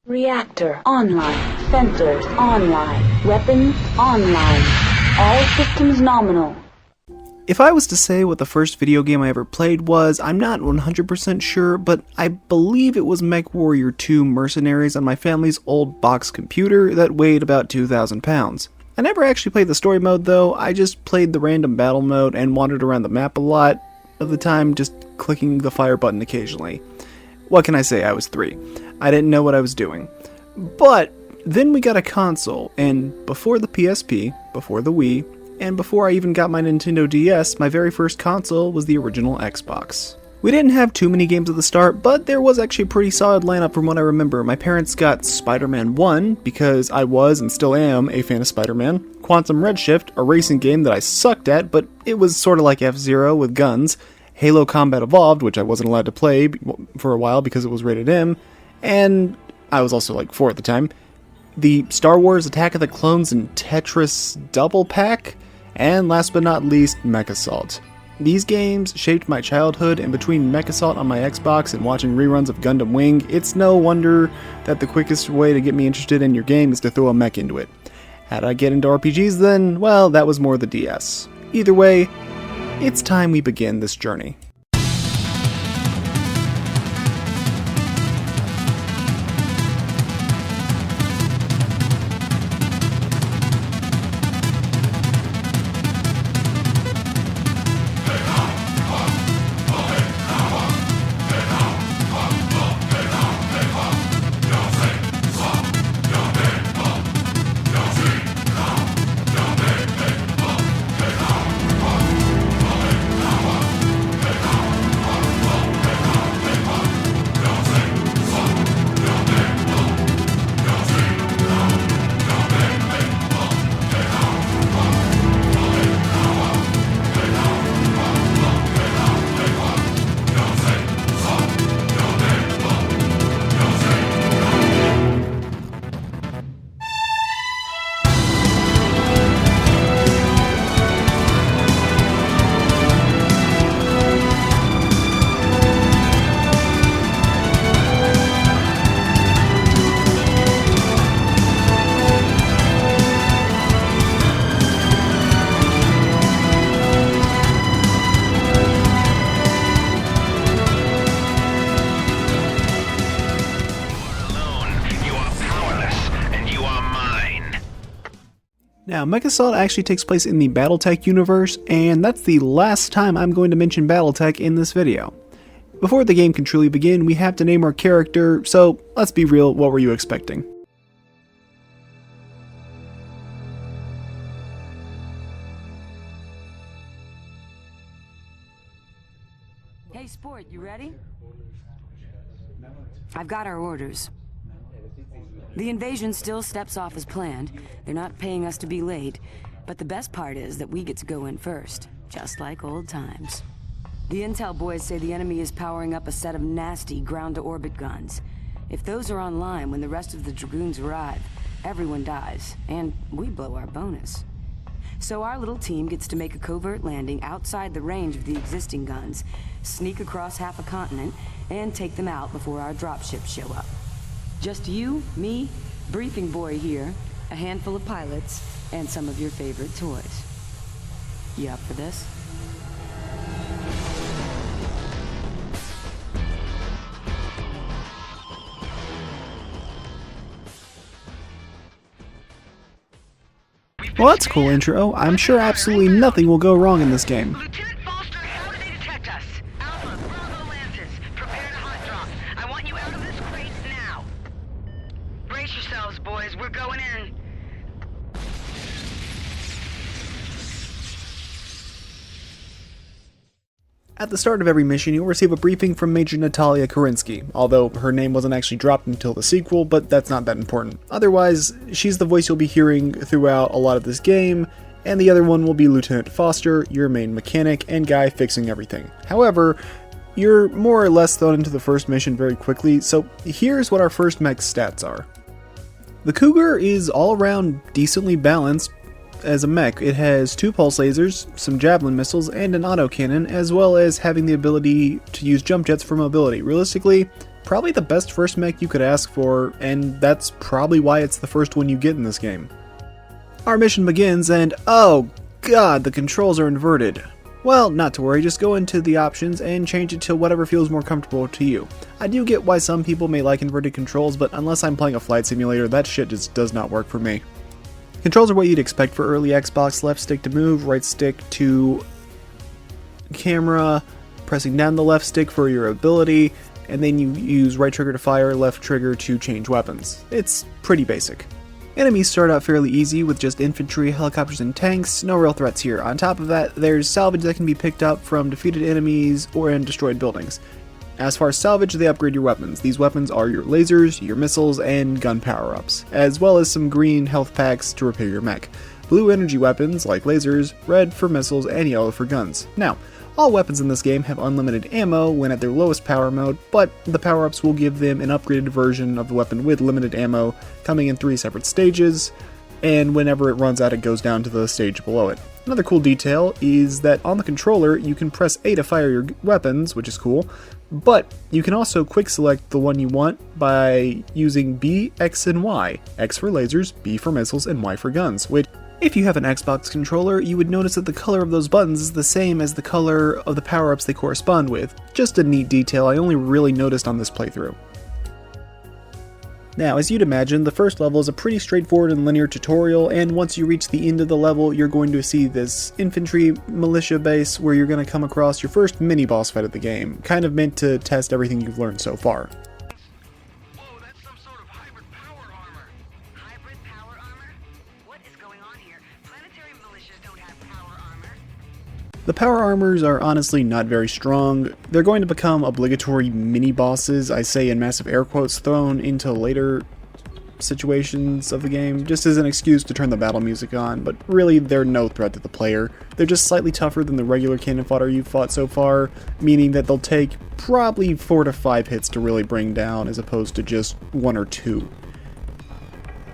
Reactor online. Sensors online. Weapons online. All systems nominal. If I was to say what the first video game I ever played was, I'm not 100% sure, but I believe it was MechWarrior 2 Mercenaries on my family's old box computer that weighed about 2,000 pounds. I never actually played the story mode though, I just played the random battle mode and wandered around the map a lot of the time, just clicking the fire button occasionally. What can I say, I was 3. I didn't know what I was doing. But then we got a console, and before the PSP, before the Wii, and before I even got my Nintendo DS, my very first console was the original Xbox. We didn't have too many games at the start, but there was actually a pretty solid lineup from what I remember. My parents got Spider-Man 1, because I was and still am a fan of Spider-Man, Quantum Redshift, a racing game that I sucked at, but it was sort of like F-Zero with guns, Halo Combat Evolved, which I wasn't allowed to play for a while because it was rated M, and I was also like 4 at the time, the Star Wars Attack of the Clones and Tetris Double Pack, and last but not least, MechAssault. These games shaped my childhood, and between MechAssault on my Xbox and watching reruns of Gundam Wing, it's no wonder that the quickest way to get me interested in your game is to throw a mech into it. How'd I get into RPGs then? Well, that was more the DS. Either way, it's time we begin this journey. Now, MechAssault actually takes place in the Battletech universe, and that's the last time I'm going to mention Battletech in this video. Before the game can truly begin, we have to name our character, so let's be real, what were you expecting? Hey Sport, you ready? I've got our orders. The invasion still steps off as planned. They're not paying us to be late, but the best part is that we get to go in first, just like old times. The intel boys say the enemy is powering up a set of nasty ground-to-orbit guns. If those are online when the rest of the Dragoons arrive, everyone dies, and we blow our bonus. So our little team gets to make a covert landing outside the range of the existing guns, sneak across half a continent, and take them out before our dropships show up. Just you, me, Briefing Boy here, a handful of pilots, and some of your favorite toys. You up for this? Well, that's a cool intro. I'm sure absolutely nothing will go wrong in this game. Lieutenant Foster, how do they detect us? Alpha, Bravo Lances, prepare to hot drop. I want you out of this crate now. Brace yourselves, boys. We're going in. At the start of every mission, you'll receive a briefing from Major Natalia Korinsky, although her name wasn't actually dropped until the sequel, but that's not that important. Otherwise, she's the voice you'll be hearing throughout a lot of this game, and the other one will be Lieutenant Foster, your main mechanic and guy fixing everything. However, you're more or less thrown into the first mission very quickly, so here's what our first mech stats are. The Cougar is all around decently balanced. As a mech, it has 2 pulse lasers, some javelin missiles, and an autocannon, as well as having the ability to use jump jets for mobility. Realistically, probably the best first mech you could ask for, and that's probably why it's the first one you get in this game. Our mission begins and oh god, the controls are inverted. Well, not to worry, just go into the options and change it to whatever feels more comfortable to you. I do get why some people may like inverted controls, but unless I'm playing a flight simulator, that shit just does not work for me. Controls are what you'd expect for early Xbox: left stick to move, right stick to camera, pressing down the left stick for your ability, and then you use right trigger to fire, left trigger to change weapons. It's pretty basic. Enemies start out fairly easy with just infantry, helicopters, and tanks, no real threats here. On top of that, there's salvage that can be picked up from defeated enemies or in destroyed buildings. As far as salvage, they upgrade your weapons. These weapons are your lasers, your missiles, and gun power-ups, as well as some green health packs to repair your mech. Blue energy weapons like lasers, red for missiles, and yellow for guns. Now, all weapons in this game have unlimited ammo when at their lowest power mode, but the power-ups will give them an upgraded version of the weapon with limited ammo, coming in 3 separate stages, and whenever it runs out it goes down to the stage below it. Another cool detail is that on the controller you can press A to fire your weapons, which is cool, but you can also quick select the one you want by using B, X, and Y. X for lasers, B for missiles, and Y for guns, which if you have an Xbox controller, you would notice that the color of those buttons is the same as the color of the power-ups they correspond with. Just a neat detail I only really noticed on this playthrough. Now, as you'd imagine, the first level is a pretty straightforward and linear tutorial, and once you reach the end of the level, you're going to see this infantry militia base where you're going to come across your first mini-boss fight of the game, kind of meant to test everything you've learned so far. Whoa, that's some sort of hybrid power armor. Hybrid power armor? What is going on here? Planetary militias don't have power armor. The power armors are honestly not very strong. They're going to become obligatory mini-bosses, I say in massive air quotes, thrown into later situations of the game, just as an excuse to turn the battle music on, but really they're no threat to the player. They're just slightly tougher than the regular cannon fodder you've fought so far, meaning that they'll take probably 4 to 5 hits to really bring down as opposed to just 1 or 2.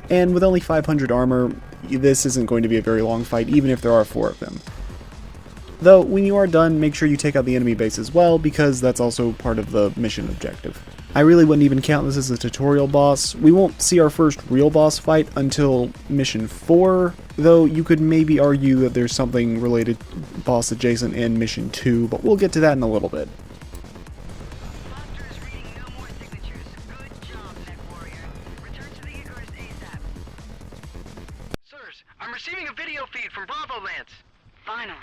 And with only 500 armor, this isn't going to be a very long fight, even if there are 4 of them. Though, when you are done, make sure you take out the enemy base as well, because that's also part of the mission objective. I really wouldn't even count this as a tutorial boss. We won't see our first real boss fight until Mission 4, though you could maybe argue that there's something related boss adjacent in Mission 2, but we'll get to that in a little bit. Foster is reading no more signatures. Good job, Mech Warrior. Return to the Icarus ASAP. Sirs, I'm receiving a video feed from Bravo Lance. Finally.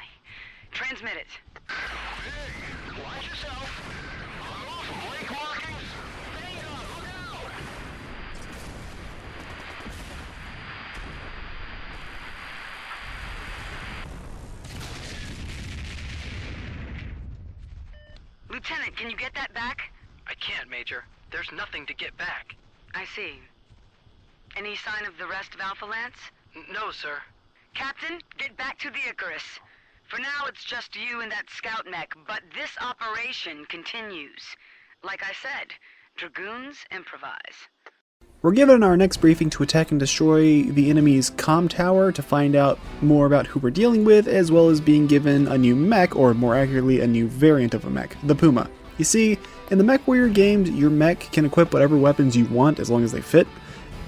Transmit it. Hey, watch yourself. I'm off of Lake Markings. Hang on, look out! Lieutenant, can you get that back? I can't, Major. There's nothing to get back. I see. Any sign of the rest of Alpha Lance? No, sir. Captain, get back to the Icarus. For now, it's just you and that scout mech, but this operation continues. Like I said, Dragoons improvise. We're given our next briefing to attack and destroy the enemy's comm tower to find out more about who we're dealing with, as well as being given a new mech, or more accurately, a new variant of a mech, the Puma. You see, in the Mech Warrior games, your mech can equip whatever weapons you want as long as they fit,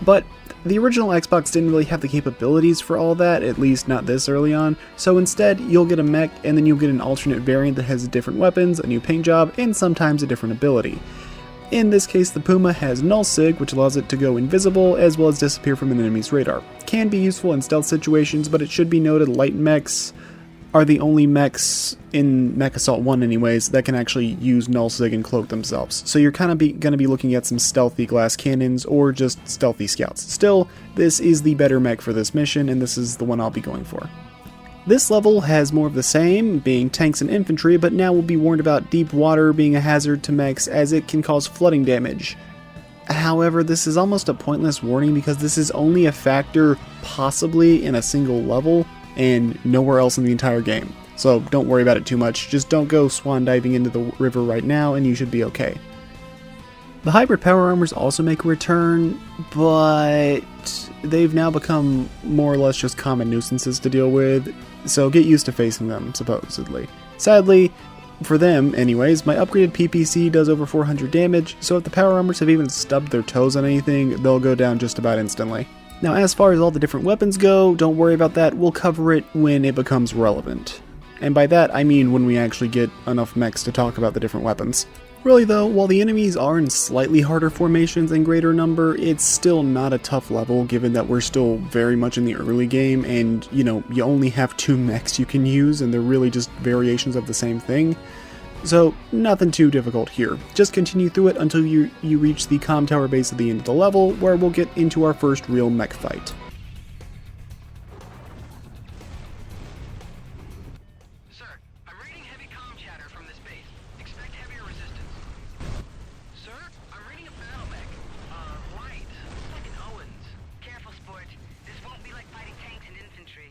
but the original Xbox didn't really have the capabilities for all that, at least not this early on, so instead you'll get a mech and then you'll get an alternate variant that has different weapons, a new paint job, and sometimes a different ability. In this case, the Puma has Null Sig, which allows it to go invisible as well as disappear from an enemy's radar. Can be useful in stealth situations, but it should be noted light mechs are the only mechs in MechAssault 1 anyways that can actually use Null Sig and cloak themselves. So you're kind of going to be looking at some stealthy glass cannons or just stealthy scouts. Still, this is the better mech for this mission, and this is the one I'll be going for. This level has more of the same, being tanks and infantry, but now we'll be warned about deep water being a hazard to mechs as it can cause flooding damage. However, this is almost a pointless warning because this is only a factor possibly in a single level and nowhere else in the entire game. So don't worry about it too much, just don't go swan diving into the river right now and you should be okay. The hybrid power armors also make a return, but they've now become more or less just common nuisances to deal with, so get used to facing them, supposedly. Sadly, For them, anyways, my upgraded PPC does over 400 damage, so if the power armors have even stubbed their toes on anything, they'll go down just about instantly. Now, as far as all the different weapons go, don't worry about that, we'll cover it when it becomes relevant. And by that, I mean when we actually get enough mechs to talk about the different weapons. Really though, while the enemies are in slightly harder formations and greater number, it's still not a tough level given that we're still very much in the early game and, you know, you only have 2 mechs you can use and they're really just variations of the same thing. So, nothing too difficult here. Just continue through it until you reach the comm tower base at the end of the level, where we'll get into our first real mech fight. Sir, I'm reading heavy comm chatter from this base. Expect heavier resistance. Sir, I'm reading a battle mech. Light. Looks like an Owens. Careful, sport. This won't be like fighting tanks and infantry.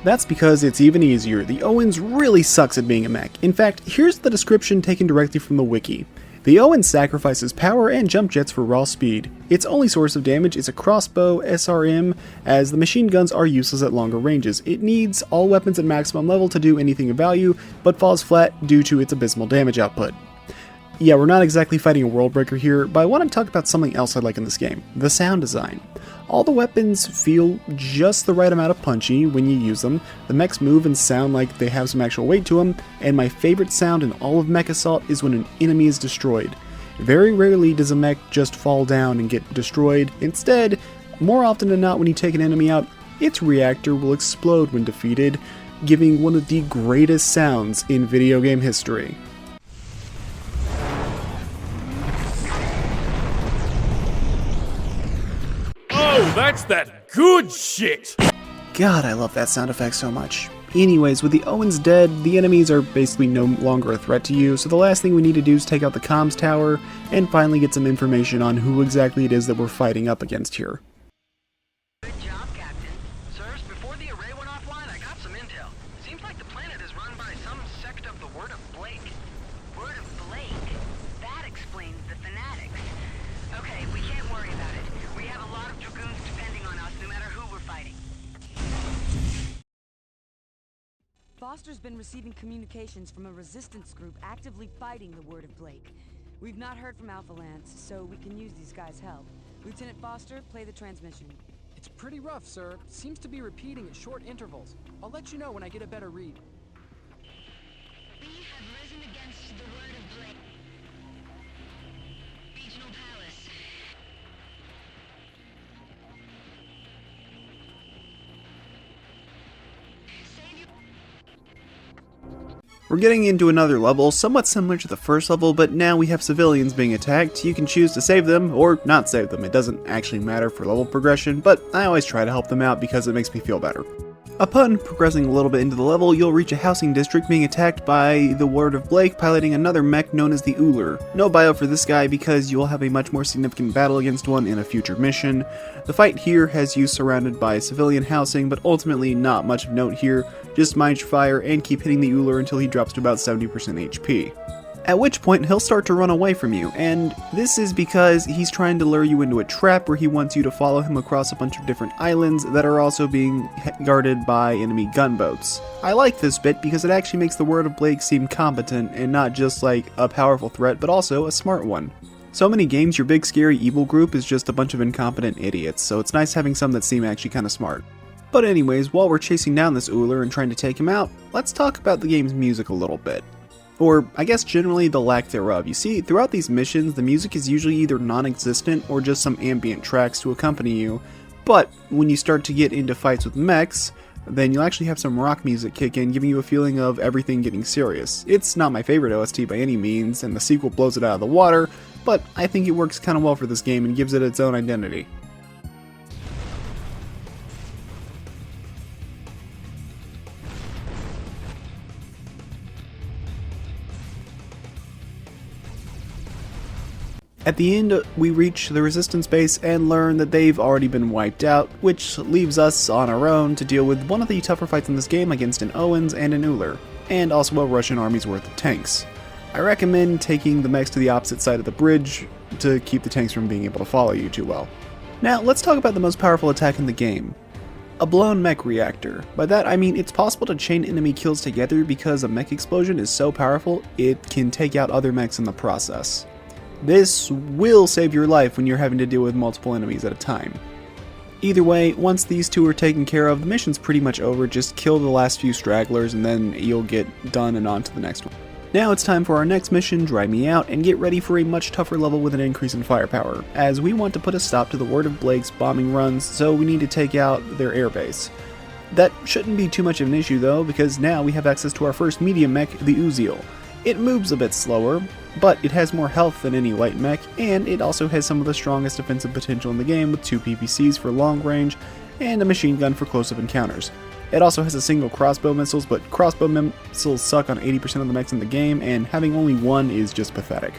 That's because it's even easier. The Owens really sucks at being a mech. In fact, here's the description taken directly from the wiki. The Owens sacrifices power and jump jets for raw speed. Its only source of damage is a crossbow SRM, as the machine guns are useless at longer ranges. It needs all weapons at maximum level to do anything of value, but falls flat due to its abysmal damage output. Yeah, we're not exactly fighting a world breaker here, but I want to talk about something else I like in this game, the sound design. All the weapons feel just the right amount of punchy when you use them, the mechs move and sound like they have some actual weight to them, and my favorite sound in all of MechAssault is when an enemy is destroyed. Very rarely does a mech just fall down and get destroyed. Instead, more often than not when you take an enemy out, its reactor will explode when defeated, giving one of the greatest sounds in video game history. Oh, that's that good shit! God, I love that sound effect so much. Anyways, with the Owens dead, the enemies are basically no longer a threat to you, so the last thing we need to do is take out the comms tower, and finally get some information on who exactly it is that we're fighting up against here. Good job, Captain. Sirs, before the array went offline, I got some intel. Seems like the planet is run by some sect of the Word of Blake. Word of Blake? That explains the fanatics. Okay, we can't worry about it. We have a lot of dragoons depending on us, no matter who we're fighting. Foster's been receiving communications from a resistance group actively fighting the Word of Blake. We've not heard from Alpha Lance, so we can use these guys' help. Lieutenant Foster, play the transmission. It's pretty rough, sir. Seems to be repeating at short intervals. I'll let you know when I get a better read. We have risen against the Word of Blake. Regional Palace. Save your... We're getting into another level, somewhat similar to the first level, but now we have civilians being attacked. You can choose to save them, or not save them. It doesn't actually matter for level progression, but I always try to help them out because it makes me feel better. Upon progressing a little bit into the level, you'll reach a housing district being attacked by the Word of Blake piloting another mech known as the Uller. No bio for this guy because you'll have a much more significant battle against one in a future mission. The fight here has you surrounded by civilian housing, but ultimately not much of note here. Just mind your fire and keep hitting the Uller until he drops to about 70% HP. At which point he'll start to run away from you, and this is because he's trying to lure you into a trap where he wants you to follow him across a bunch of different islands that are also being guarded by enemy gunboats. I like this bit because it actually makes the Word of Blake seem competent and not just like a powerful threat, but also a smart one. So many games your big scary evil group is just a bunch of incompetent idiots, so it's nice having some that seem actually kinda smart. But anyways, while we're chasing down this Uller and trying to take him out, let's talk about the game's music a little bit. Or, I guess generally the lack thereof. You see, throughout these missions, the music is usually either non-existent or just some ambient tracks to accompany you, but when you start to get into fights with mechs, then you'll actually have some rock music kick in, giving you a feeling of everything getting serious. It's not my favorite OST by any means, and the sequel blows it out of the water, but I think it works kinda well for this game and gives it its own identity. At the end, we reach the Resistance base and learn that they've already been wiped out, which leaves us on our own to deal with one of the tougher fights in this game against an Owens and an Uller, and also a Russian army's worth of tanks. I recommend taking the mechs to the opposite side of the bridge to keep the tanks from being able to follow you too well. Now, let's talk about the most powerful attack in the game. A blown mech reactor. By that I mean it's possible to chain enemy kills together because a mech explosion is so powerful it can take out other mechs in the process. This will save your life when you're having to deal with multiple enemies at a time. Either way, once these two are taken care of, the mission's pretty much over. Just kill the last few stragglers and then you'll get done and on to the next one. Now it's time for our next mission, Dry Me Out, and get ready for a much tougher level with an increase in firepower, as we want to put a stop to the Word of Blake's bombing runs, so we need to take out their airbase. That shouldn't be too much of an issue though, because now we have access to our first medium mech, the Uziel. It moves a bit slower, but it has more health than any light mech, and it also has some of the strongest defensive potential in the game with 2 PPCs for long range and a machine gun for close-up encounters. It also has a single crossbow missiles, but crossbow missiles suck on 80% of the mechs in the game, and having only one is just pathetic.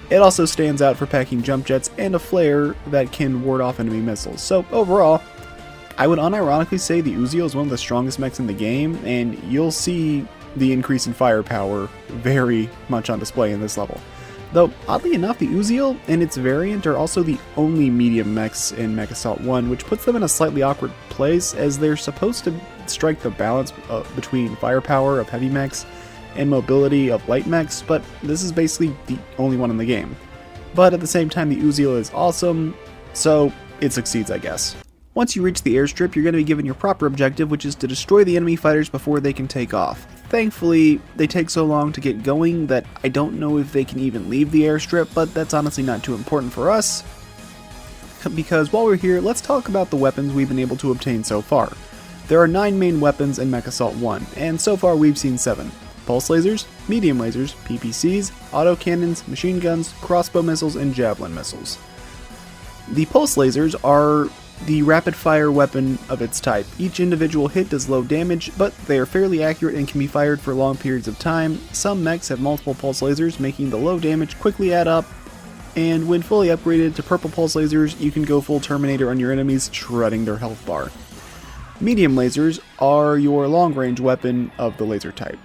It also stands out for packing jump jets and a flare that can ward off enemy missiles. So overall, I would unironically say the Uziel is one of the strongest mechs in the game, and you'll see the increase in firepower very much on display in this level. Though, oddly enough, the Uziel and its variant are also the only medium mechs in MechAssault 1, which puts them in a slightly awkward place, as they're supposed to strike the balance between firepower of heavy mechs and mobility of light mechs, but this is basically the only one in the game. But at the same time, the Uziel is awesome, so it succeeds, I guess. Once you reach the airstrip, you're going to be given your proper objective, which is to destroy the enemy fighters before they can take off. Thankfully, they take so long to get going that I don't know if they can even leave the airstrip, but that's honestly not too important for us, because while we're here, let's talk about the weapons we've been able to obtain so far. There are 9 main weapons in MechAssault 1, and so far we've seen 7. Pulse lasers, medium lasers, PPCs, autocannons, machine guns, crossbow missiles, and javelin missiles. The pulse lasers are the rapid-fire weapon of its type. Each individual hit does low damage, but they are fairly accurate and can be fired for long periods of time. Some mechs have multiple pulse lasers, making the low damage quickly add up, and when fully upgraded to purple pulse lasers, you can go full Terminator on your enemies, shredding their health bar. Medium lasers are your long-range weapon of the laser type.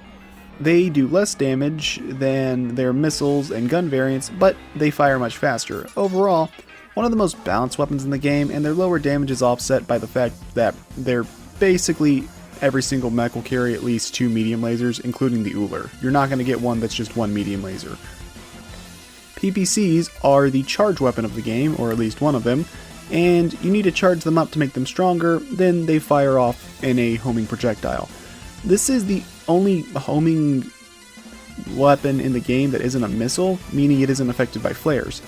They do less damage than their missiles and gun variants, but they fire much faster. Overall, one of the most balanced weapons in the game, and their lower damage is offset by the fact that they're basically every single mech will carry at least 2 medium lasers, including the Uller. You're not going to get one that's just one medium laser. PPCs are the charge weapon of the game, or at least one of them, and you need to charge them up to make them stronger, then they fire off in a homing projectile. This is the only homing weapon in the game that isn't a missile, meaning it isn't affected by flares.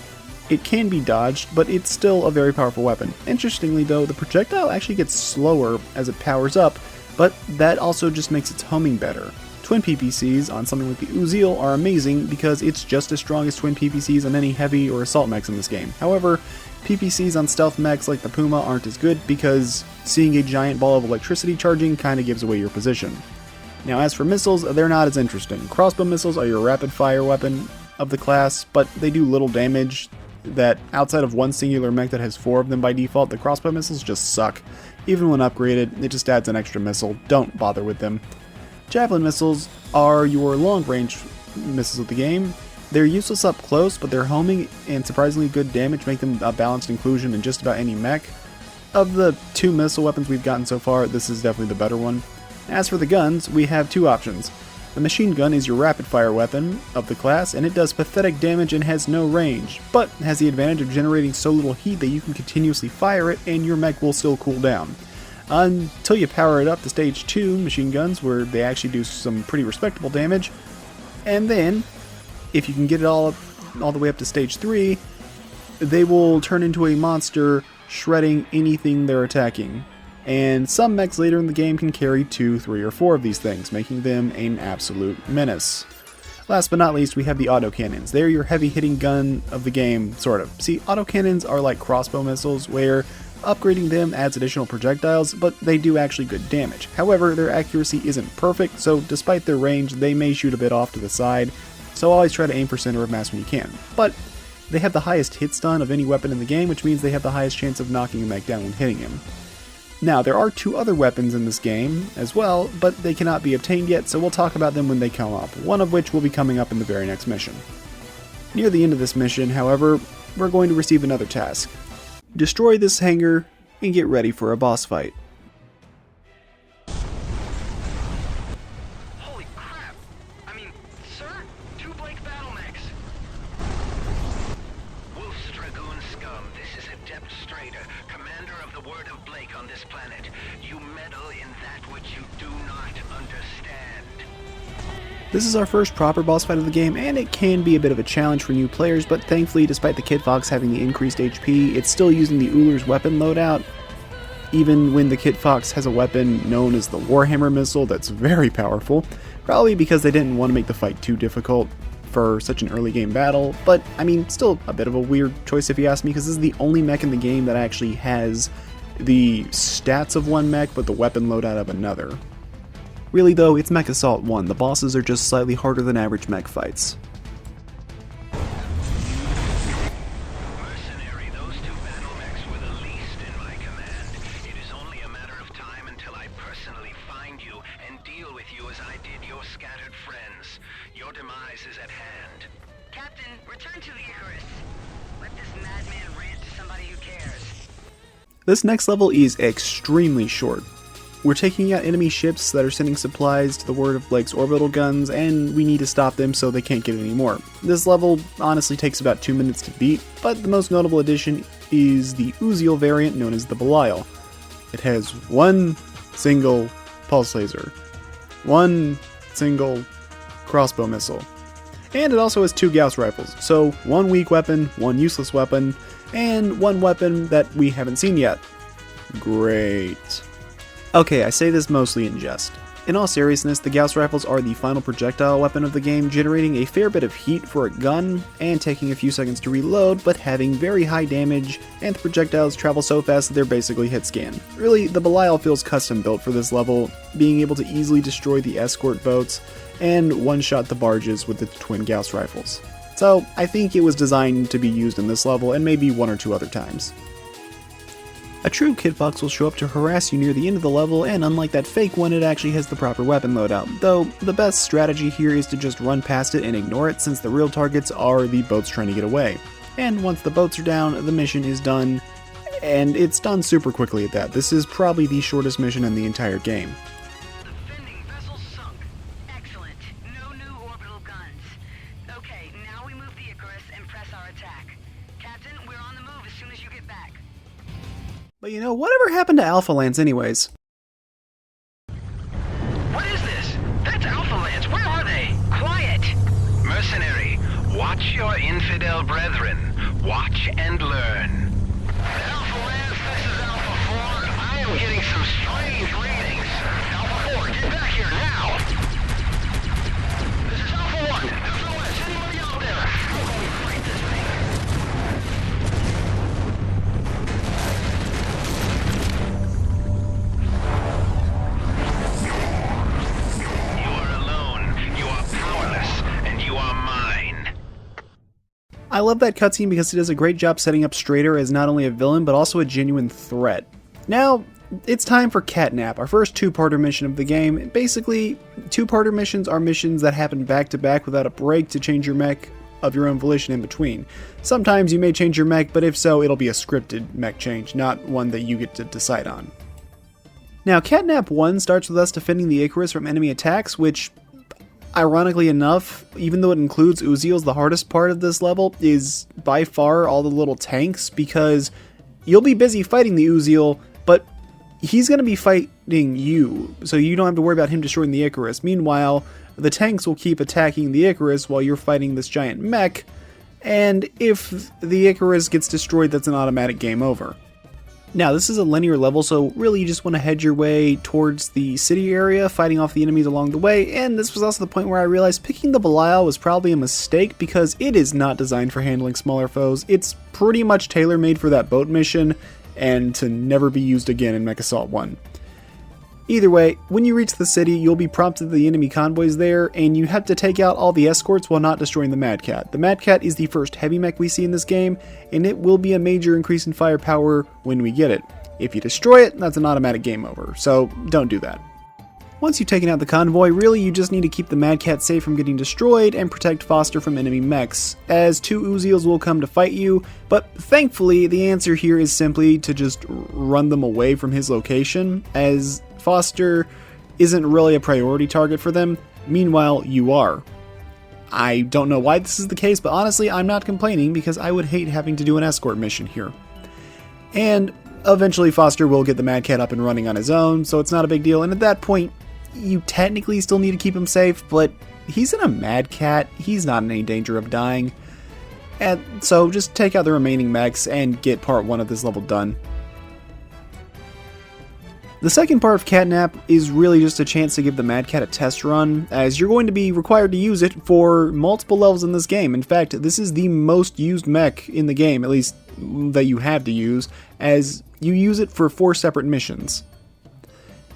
It can be dodged, but it's still a very powerful weapon. Interestingly though, the projectile actually gets slower as it powers up, but that also just makes its homing better. Twin PPCs on something like the Uziel are amazing because it's just as strong as twin PPCs on any heavy or assault mechs in this game. However, PPCs on stealth mechs like the Puma aren't as good because seeing a giant ball of electricity charging kinda gives away your position. Now as for missiles, they're not as interesting. Crossbow missiles are your rapid fire weapon of the class, but they do little damage that outside of one singular mech that has 4 of them by default, the crossbow missiles just suck. Even when upgraded, it just adds an extra missile. Don't bother with them. Javelin missiles are your long-range missiles of the game. They're useless up close, but their homing and surprisingly good damage make them a balanced inclusion in just about any mech. Of the 2 missile weapons we've gotten so far, this is definitely the better one. As for the guns, we have 2 options. The machine gun is your rapid-fire weapon of the class, and it does pathetic damage and has no range, but has the advantage of generating so little heat that you can continuously fire it and your mech will still cool down. Until you power it up to stage 2 machine guns, where they actually do some pretty respectable damage, and then, if you can get it all the way up to stage 3, they will turn into a monster, shredding anything they're attacking. And some mechs later in the game can carry 2, 3, or 4 of these things, making them an absolute menace. Last but not least, we have the autocannons. They're your heavy-hitting gun of the game, sort of. See, autocannons are like crossbow missiles, where upgrading them adds additional projectiles, but they do actually good damage. However, their accuracy isn't perfect, so despite their range, they may shoot a bit off to the side, so always try to aim for center of mass when you can. But they have the highest hit stun of any weapon in the game, which means they have the highest chance of knocking a mech down when hitting him. Now, there are 2 other weapons in this game as well, but they cannot be obtained yet, so we'll talk about them when they come up, one of which will be coming up in the very next mission. Near the end of this mission, however, we're going to receive another task. Destroy this hangar and get ready for a boss fight. traitor, commander of the Word of Blake on this planet. You meddle in that which you do not understand. This is our first proper boss fight of the game, and it can be a bit of a challenge for new players, but thankfully, despite the Kit Fox having the increased HP, it's still using the Ullr's weapon loadout, even when the Kit Fox has a weapon known as the Warhammer missile that's very powerful, probably because they didn't want to make the fight too difficult for such an early game battle, but I mean, still a bit of a weird choice if you ask me, because this is the only mech in the game that actually has the stats of one mech, but the weapon loadout of another. Really though, it's MechAssault 1, the bosses are just slightly harder than average mech fights. Mercenary, those two battle mechs were the least in my command. It is only a matter of time until I personally find you and deal with you as I did your scattered friends. Your demise is at hand. Captain, return to the Icarus. Let this madman rant to somebody who cares. This next level is extremely short. We're taking out enemy ships that are sending supplies to the Word of Blake's orbital guns, and we need to stop them so they can't get any more. This level honestly takes about 2 minutes to beat, but the most notable addition is the Uziel variant known as the Belial. It has one single pulse laser, one single crossbow missile, and it also has 2 Gauss rifles, so one weak weapon, one useless weapon, and one weapon that we haven't seen yet. Great. Okay, I say this mostly in jest. In all seriousness, the Gauss rifles are the final projectile weapon of the game, generating a fair bit of heat for a gun, and taking a few seconds to reload, but having very high damage, and the projectiles travel so fast that they're basically hit scan. Really, the Belial feels custom built for this level, being able to easily destroy the escort boats, and one-shot the barges with the twin Gauss rifles. So, I think it was designed to be used in this level, and maybe 1 or 2 other times. A true Kit Fox will show up to harass you near the end of the level, and unlike that fake one, it actually has the proper weapon loadout, though the best strategy here is to just run past it and ignore it, since the real targets are the boats trying to get away. And once the boats are down, the mission is done, and it's done super quickly at that. This is probably the shortest mission in the entire game. Defending vessel sunk. Excellent. No new orbital guns. Okay, now we move the Icarus and press our attack. Captain, we're on the move as soon as you get back. But you know, whatever happened to Alpha Lance anyways? What is this? That's Alpha Lance. Where are they? Quiet! Mercenary, watch your infidel brethren. Watch and learn. Alpha Lance, this is Alpha 4. I am getting some strange readings. Alpha 4, get back here now! This is Alpha 1. SOS, anybody out there? I'm going to fight this thing. I love that cutscene because it does a great job setting up Strader as not only a villain, but also a genuine threat. Now, it's time for Catnap, our first two-parter mission of the game. Basically, two-parter missions are missions that happen back-to-back without a break to change your mech of your own volition in between. Sometimes you may change your mech, but if so, it'll be a scripted mech change, not one that you get to decide on. Now, Catnap 1 starts with us defending the Icarus from enemy attacks, which, ironically enough, even though it includes Uziel's, the hardest part of this level is by far all the little tanks, because you'll be busy fighting the Uziel, but he's going to be fighting you, so you don't have to worry about him destroying the Icarus. Meanwhile, the tanks will keep attacking the Icarus while you're fighting this giant mech, and if the Icarus gets destroyed, that's an automatic game over. Now, this is a linear level, so really you just want to head your way towards the city area, fighting off the enemies along the way, and this was also the point where I realized picking the Belial was probably a mistake because it is not designed for handling smaller foes. It's pretty much tailor-made for that boat mission, and to never be used again in MechAssault 1. Either way, when you reach the city, you'll be prompted to the enemy convoys there, and you have to take out all the escorts while not destroying the Mad Cat. The Mad Cat is the first heavy mech we see in this game, and it will be a major increase in firepower when we get it. If you destroy it, that's an automatic game over, so don't do that. Once you've taken out the convoy, really you just need to keep the Mad Cat safe from getting destroyed and protect Foster from enemy mechs, as two Uziels will come to fight you, but thankfully the answer here is simply to just run them away from his location, as Foster isn't really a priority target for them. Meanwhile, you are. I don't know why this is the case, but honestly, I'm not complaining because I would hate having to do an escort mission here. And eventually Foster will get the Mad Cat up and running on his own, so it's not a big deal, and at that point, you technically still need to keep him safe, but he's in a Mad Cat, he's not in any danger of dying. And so just take out the remaining mechs and get part 1 of this level done. The second part of Catnap is really just a chance to give the Mad Cat a test run, as you're going to be required to use it for multiple levels in this game. In fact, this is the most used mech in the game, at least that you have to use, as you use it for 4 separate missions.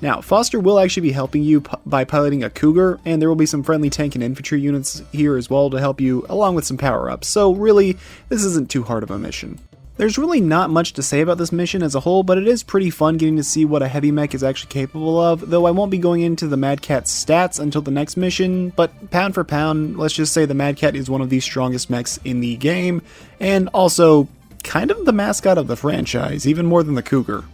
Now, Foster will actually be helping you by piloting a Cougar, and there will be some friendly tank and infantry units here as well to help you, along with some power-ups, so really, this isn't too hard of a mission. There's really not much to say about this mission as a whole, but it is pretty fun getting to see what a heavy mech is actually capable of, though I won't be going into the Mad Cat's stats until the next mission, but pound for pound, let's just say the Mad Cat is one of the strongest mechs in the game, and also kind of the mascot of the franchise, even more than the Cougar.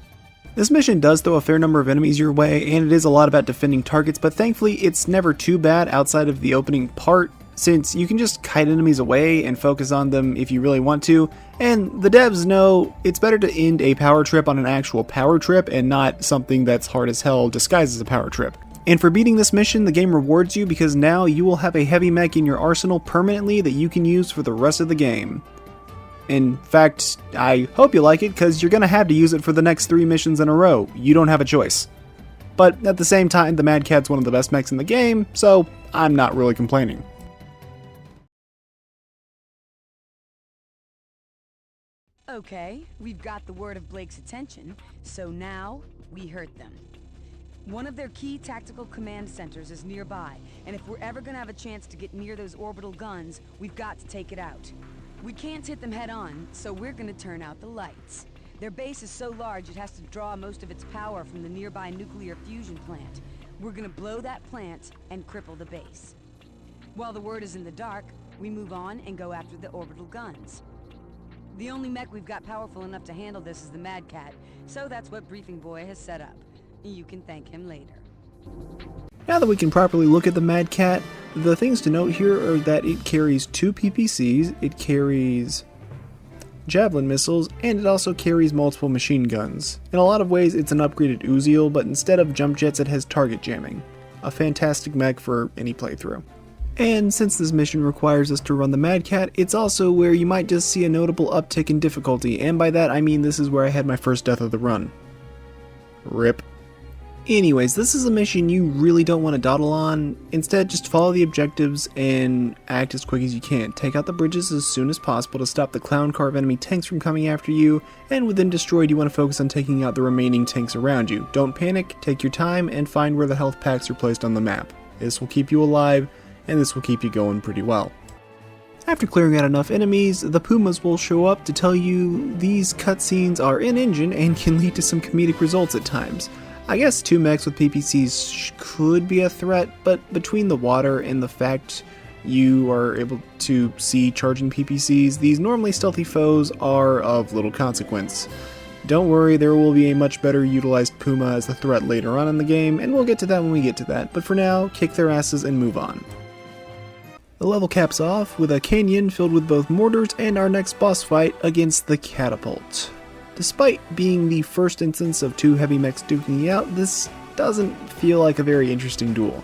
This mission does throw a fair number of enemies your way, and it is a lot about defending targets, but thankfully it's never too bad outside of the opening part, since you can just kite enemies away and focus on them if you really want to, and the devs know it's better to end a power trip on an actual power trip and not something that's hard as hell disguised as a power trip. And for beating this mission, the game rewards you because now you will have a heavy mech in your arsenal permanently that you can use for the rest of the game. In fact, I hope you like it because you're going to have to use it for the next 3 missions in a row. You don't have a choice. But at the same time, the Mad Cat's one of the best mechs in the game, so I'm not really complaining. Okay, we've got the word of Blake's attention, so now we hurt them. One of their key tactical command centers is nearby, and if we're ever gonna have a chance to get near those orbital guns, we've got to take it out. We can't hit them head on, so we're gonna turn out the lights. Their base is so large it has to draw most of its power from the nearby nuclear fusion plant. We're gonna blow that plant and cripple the base. While the word is in the dark, we move on and go after the orbital guns. The only mech we've got powerful enough to handle this is the Mad Cat, so that's what Briefing Boy has set up. You can thank him later. Now that we can properly look at the Mad Cat, the things to note here are that it carries 2 PPCs, it carries javelin missiles, and it also carries multiple machine guns. In a lot of ways it's an upgraded Uziel, but instead of jump jets it has target jamming. A fantastic mech for any playthrough. And since this mission requires us to run the Mad Cat, it's also where you might just see a notable uptick in difficulty, and by that I mean this is where I had my first death of the run. RIP. Anyways, this is a mission you really don't want to dawdle on. Instead, just follow the objectives and act as quick as you can. Take out the bridges as soon as possible to stop the clown car of enemy tanks from coming after you, and with them destroyed you want to focus on taking out the remaining tanks around you. Don't panic, take your time, and find where the health packs are placed on the map. This will keep you alive, and this will keep you going pretty well. After clearing out enough enemies, the Pumas will show up to tell you these cutscenes are in-engine and can lead to some comedic results at times. I guess 2 mechs with PPCs could be a threat, but between the water and the fact you are able to see charging PPCs, these normally stealthy foes are of little consequence. Don't worry, there will be a much better utilized Puma as a threat later on in the game, and we'll get to that when we get to that, but for now, kick their asses and move on. The level caps off with a canyon filled with both mortars and our next boss fight against the Catapult. Despite being the first instance of 2 heavy mechs duking it out, this doesn't feel like a very interesting duel.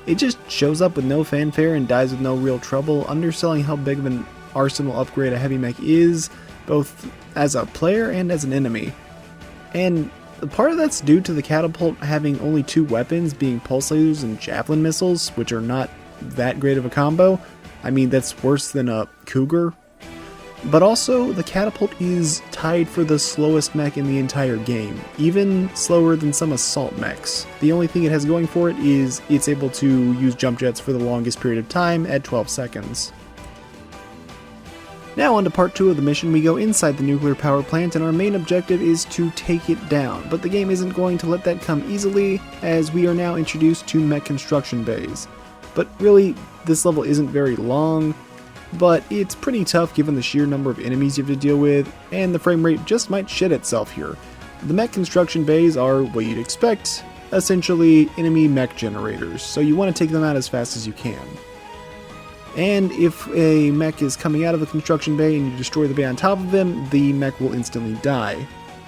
It just shows up with no fanfare and dies with no real trouble, underselling how big of an arsenal upgrade a heavy mech is, both as a player and as an enemy. And part of that's due to the Catapult having only 2 weapons, being pulse lasers and javelin missiles, which are not that great of a combo. I mean, that's worse than a Cougar. But also, the Catapult is tied for the slowest mech in the entire game, even slower than some assault mechs. The only thing it has going for it is it's able to use jump jets for the longest period of time at 12 seconds. Now on to part 2 of the mission. We go inside the nuclear power plant and our main objective is to take it down, but the game isn't going to let that come easily, as we are now introduced to mech construction bays. But really, this level isn't very long, but it's pretty tough given the sheer number of enemies you have to deal with, and the frame rate just might shit itself here. The mech construction bays are what you'd expect, essentially enemy mech generators, so you want to take them out as fast as you can. And if a mech is coming out of the construction bay and you destroy the bay on top of them, the mech will instantly die.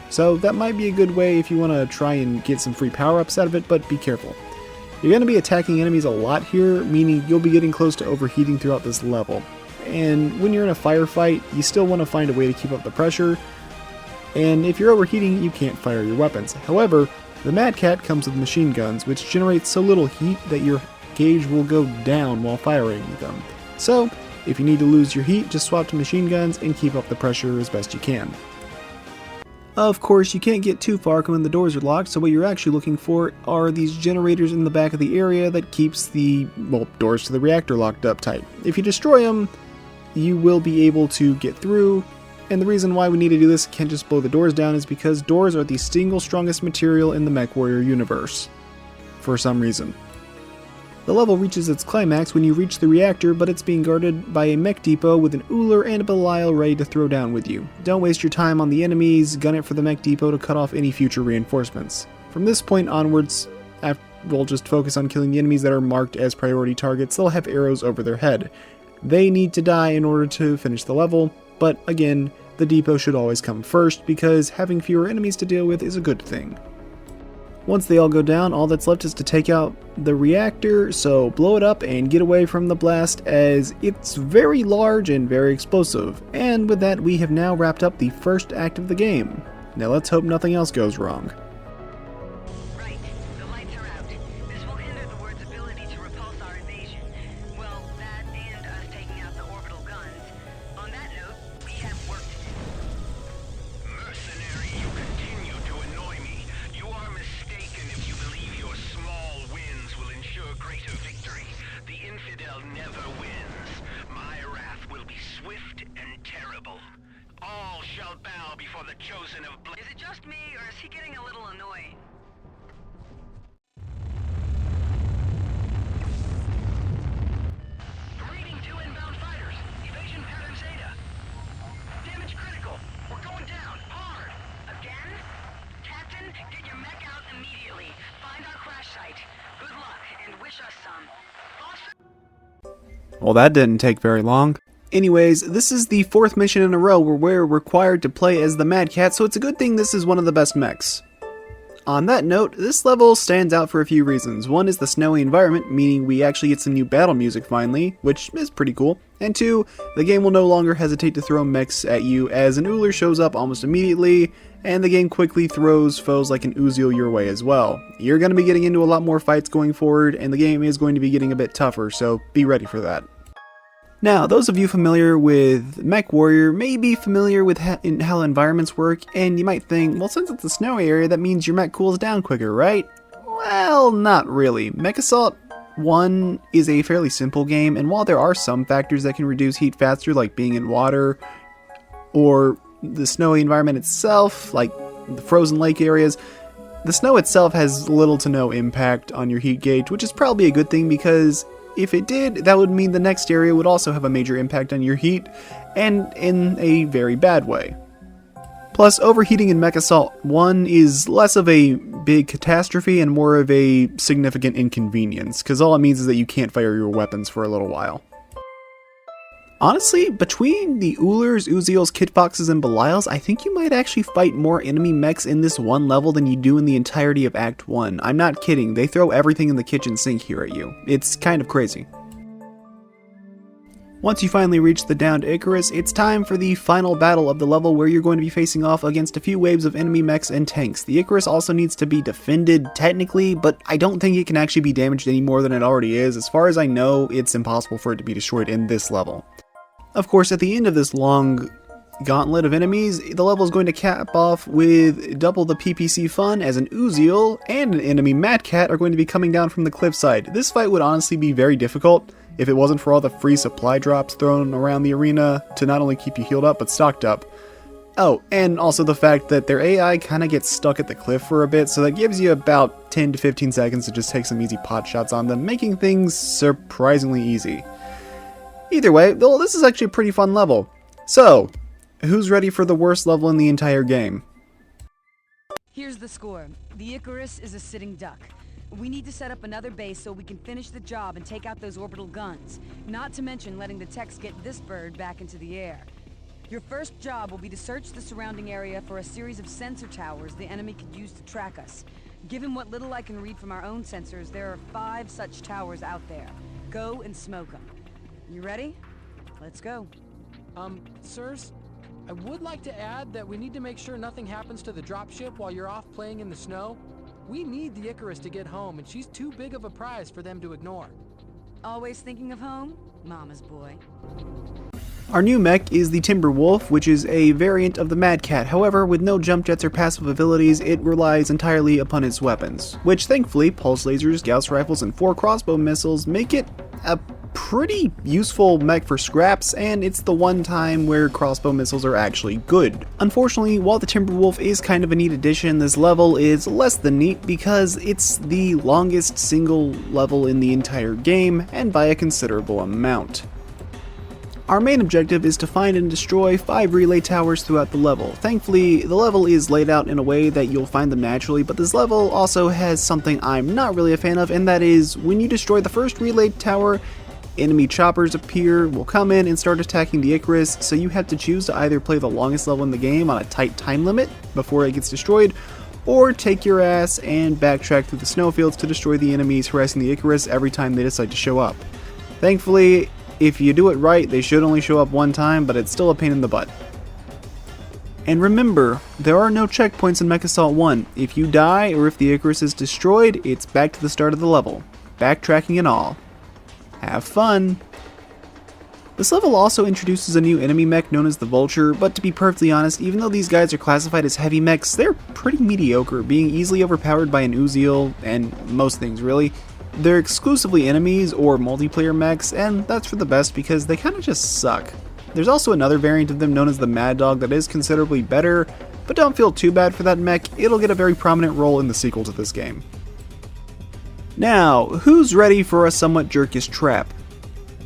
So that might be a good way if you want to try and get some free power-ups out of it, but be careful. You're going to be attacking enemies a lot here, meaning you'll be getting close to overheating throughout this level. And when you're in a firefight, you still want to find a way to keep up the pressure, and if you're overheating, you can't fire your weapons. However, the Mad Cat comes with machine guns, which generate so little heat that your gauge will go down while firing them. So, if you need to lose your heat, just swap to machine guns and keep up the pressure as best you can. Of course, you can't get too far when the doors are locked, so what you're actually looking for are these generators in the back of the area that keeps the, well, doors to the reactor locked up tight. If you destroy them, you will be able to get through, and the reason why we need to do this, can't just blow the doors down, is because doors are the single strongest material in the MechWarrior universe, for some reason. The level reaches its climax when you reach the reactor, but it's being guarded by a mech depot with an Uller and a Belial ready to throw down with you. Don't waste your time on the enemies, gun it for the mech depot to cut off any future reinforcements. From this point onwards, we'll just focus on killing the enemies that are marked as priority targets. They'll have arrows over their head. They need to die in order to finish the level, but again, the depot should always come first, because having fewer enemies to deal with is a good thing. Once they all go down, all that's left is to take out the reactor, so blow it up and get away from the blast, as it's very large and very explosive. And with that, we have now wrapped up the first act of the game. Now let's hope nothing else goes wrong. Right. The lights are out. This will hinder the word's ability to repulse our invasion. Well, that and us taking out the orbital guns. On that note, we have work to do. Mercenary, you continue to annoy me. You are mistaken if you believe your small wins will ensure greater victory. The infidel never wins. My wrath will be swift and terrible. All shall bow before the chosen of Is it just me, or is he getting a little annoying? Reading 2 inbound fighters. Evasion pattern Zeta. Damage critical. We're going down. Hard. Again? Captain, get your mech out immediately. Find our crash site. Good luck, and wish us some. Well, that didn't take very long. Anyways, this is the 4th mission in a row where we're required to play as the Mad Cat, so it's a good thing this is one of the best mechs. On that note, this level stands out for a few reasons. One is the snowy environment, meaning we actually get some new battle music finally, which is pretty cool. And 2, the game will no longer hesitate to throw mechs at you, as an Uller shows up almost immediately, and the game quickly throws foes like an Uziel your way as well. You're going to be getting into a lot more fights going forward, and the game is going to be getting a bit tougher, so be ready for that. Now, those of you familiar with MechWarrior may be familiar with how environments work, and you might think, well, since it's a snowy area, that means your mech cools down quicker, right? Well, not really. MechAssault 1 is a fairly simple game, and while there are some factors that can reduce heat faster, like being in water, or the snowy environment itself, like the frozen lake areas, the snow itself has little to no impact on your heat gauge, which is probably a good thing, because if it did, that would mean the next area would also have a major impact on your heat, and in a very bad way. Plus, overheating in MechAssault 1 is less of a big catastrophe and more of a significant inconvenience, because all it means is that you can't fire your weapons for a little while. Honestly, between the Ullers, Uziels, Kitfoxes, and Belials, I think you might actually fight more enemy mechs in this one level than you do in the entirety of Act 1. I'm not kidding, they throw everything in the kitchen sink here at you. It's kind of crazy. Once you finally reach the downed Icarus, it's time for the final battle of the level, where you're going to be facing off against a few waves of enemy mechs and tanks. The Icarus also needs to be defended technically, but I don't think it can actually be damaged any more than it already is. As far as I know, it's impossible for it to be destroyed in this level. Of course, at the end of this long gauntlet of enemies, the level is going to cap off with double the PPC fun, as an Uziel and an enemy Mad Cat are going to be coming down from the cliffside. This fight would honestly be very difficult if it wasn't for all the free supply drops thrown around the arena to not only keep you healed up, but stocked up. Oh, and also the fact that their AI kind of gets stuck at the cliff for a bit, so that gives you about 10 to 15 seconds to just take some easy pot shots on them, making things surprisingly easy. Either way, well, this is actually a pretty fun level. So, who's ready for the worst level in the entire game? Here's the score. The Icarus is a sitting duck. We need to set up another base so we can finish the job and take out those orbital guns. Not to mention letting the techs get this bird back into the air. Your first job will be to search the surrounding area for a series of sensor towers the enemy could use to track us. Given what little I can read from our own sensors, there are 5 such towers out there. Go and smoke them. You ready? Let's go. Sirs, I would like to add that we need to make sure nothing happens to the dropship while you're off playing in the snow. We need the Icarus to get home, and she's too big of a prize for them to ignore. Always thinking of home? Mama's boy. Our new mech is the Timberwolf, which is a variant of the Mad Cat. However, with no jump jets or passive abilities, it relies entirely upon its weapons, which thankfully, pulse lasers, Gauss rifles, and 4 crossbow missiles make it a pretty useful mech for scraps, and it's the one time where crossbow missiles are actually good. Unfortunately, while the Timberwolf is kind of a neat addition, this level is less than neat because it's the longest single level in the entire game, and by a considerable amount. Our main objective is to find and destroy 5 relay towers throughout the level. Thankfully, the level is laid out in a way that you'll find them naturally, but this level also has something I'm not really a fan of, and that is when you destroy the first relay tower, enemy choppers appear, will come in and start attacking the Icarus, so you have to choose to either play the longest level in the game on a tight time limit before it gets destroyed, or take your ass and backtrack through the snowfields to destroy the enemies harassing the Icarus every time they decide to show up. Thankfully, if you do it right, they should only show up one time, but it's still a pain in the butt. And remember, there are no checkpoints in MechAssault 1. If you die, or if the Icarus is destroyed, it's back to the start of the level. Backtracking and all. Have fun! This level also introduces a new enemy mech known as the Vulture, but to be perfectly honest, even though these guys are classified as heavy mechs, they're pretty mediocre, being easily overpowered by an Uziel, and most things really. They're exclusively enemies or multiplayer mechs, and that's for the best because they kinda just suck. There's also another variant of them known as the Mad Dog that is considerably better, but don't feel too bad for that mech, it'll get a very prominent role in the sequel to this game. Now, who's ready for a somewhat jerkish trap?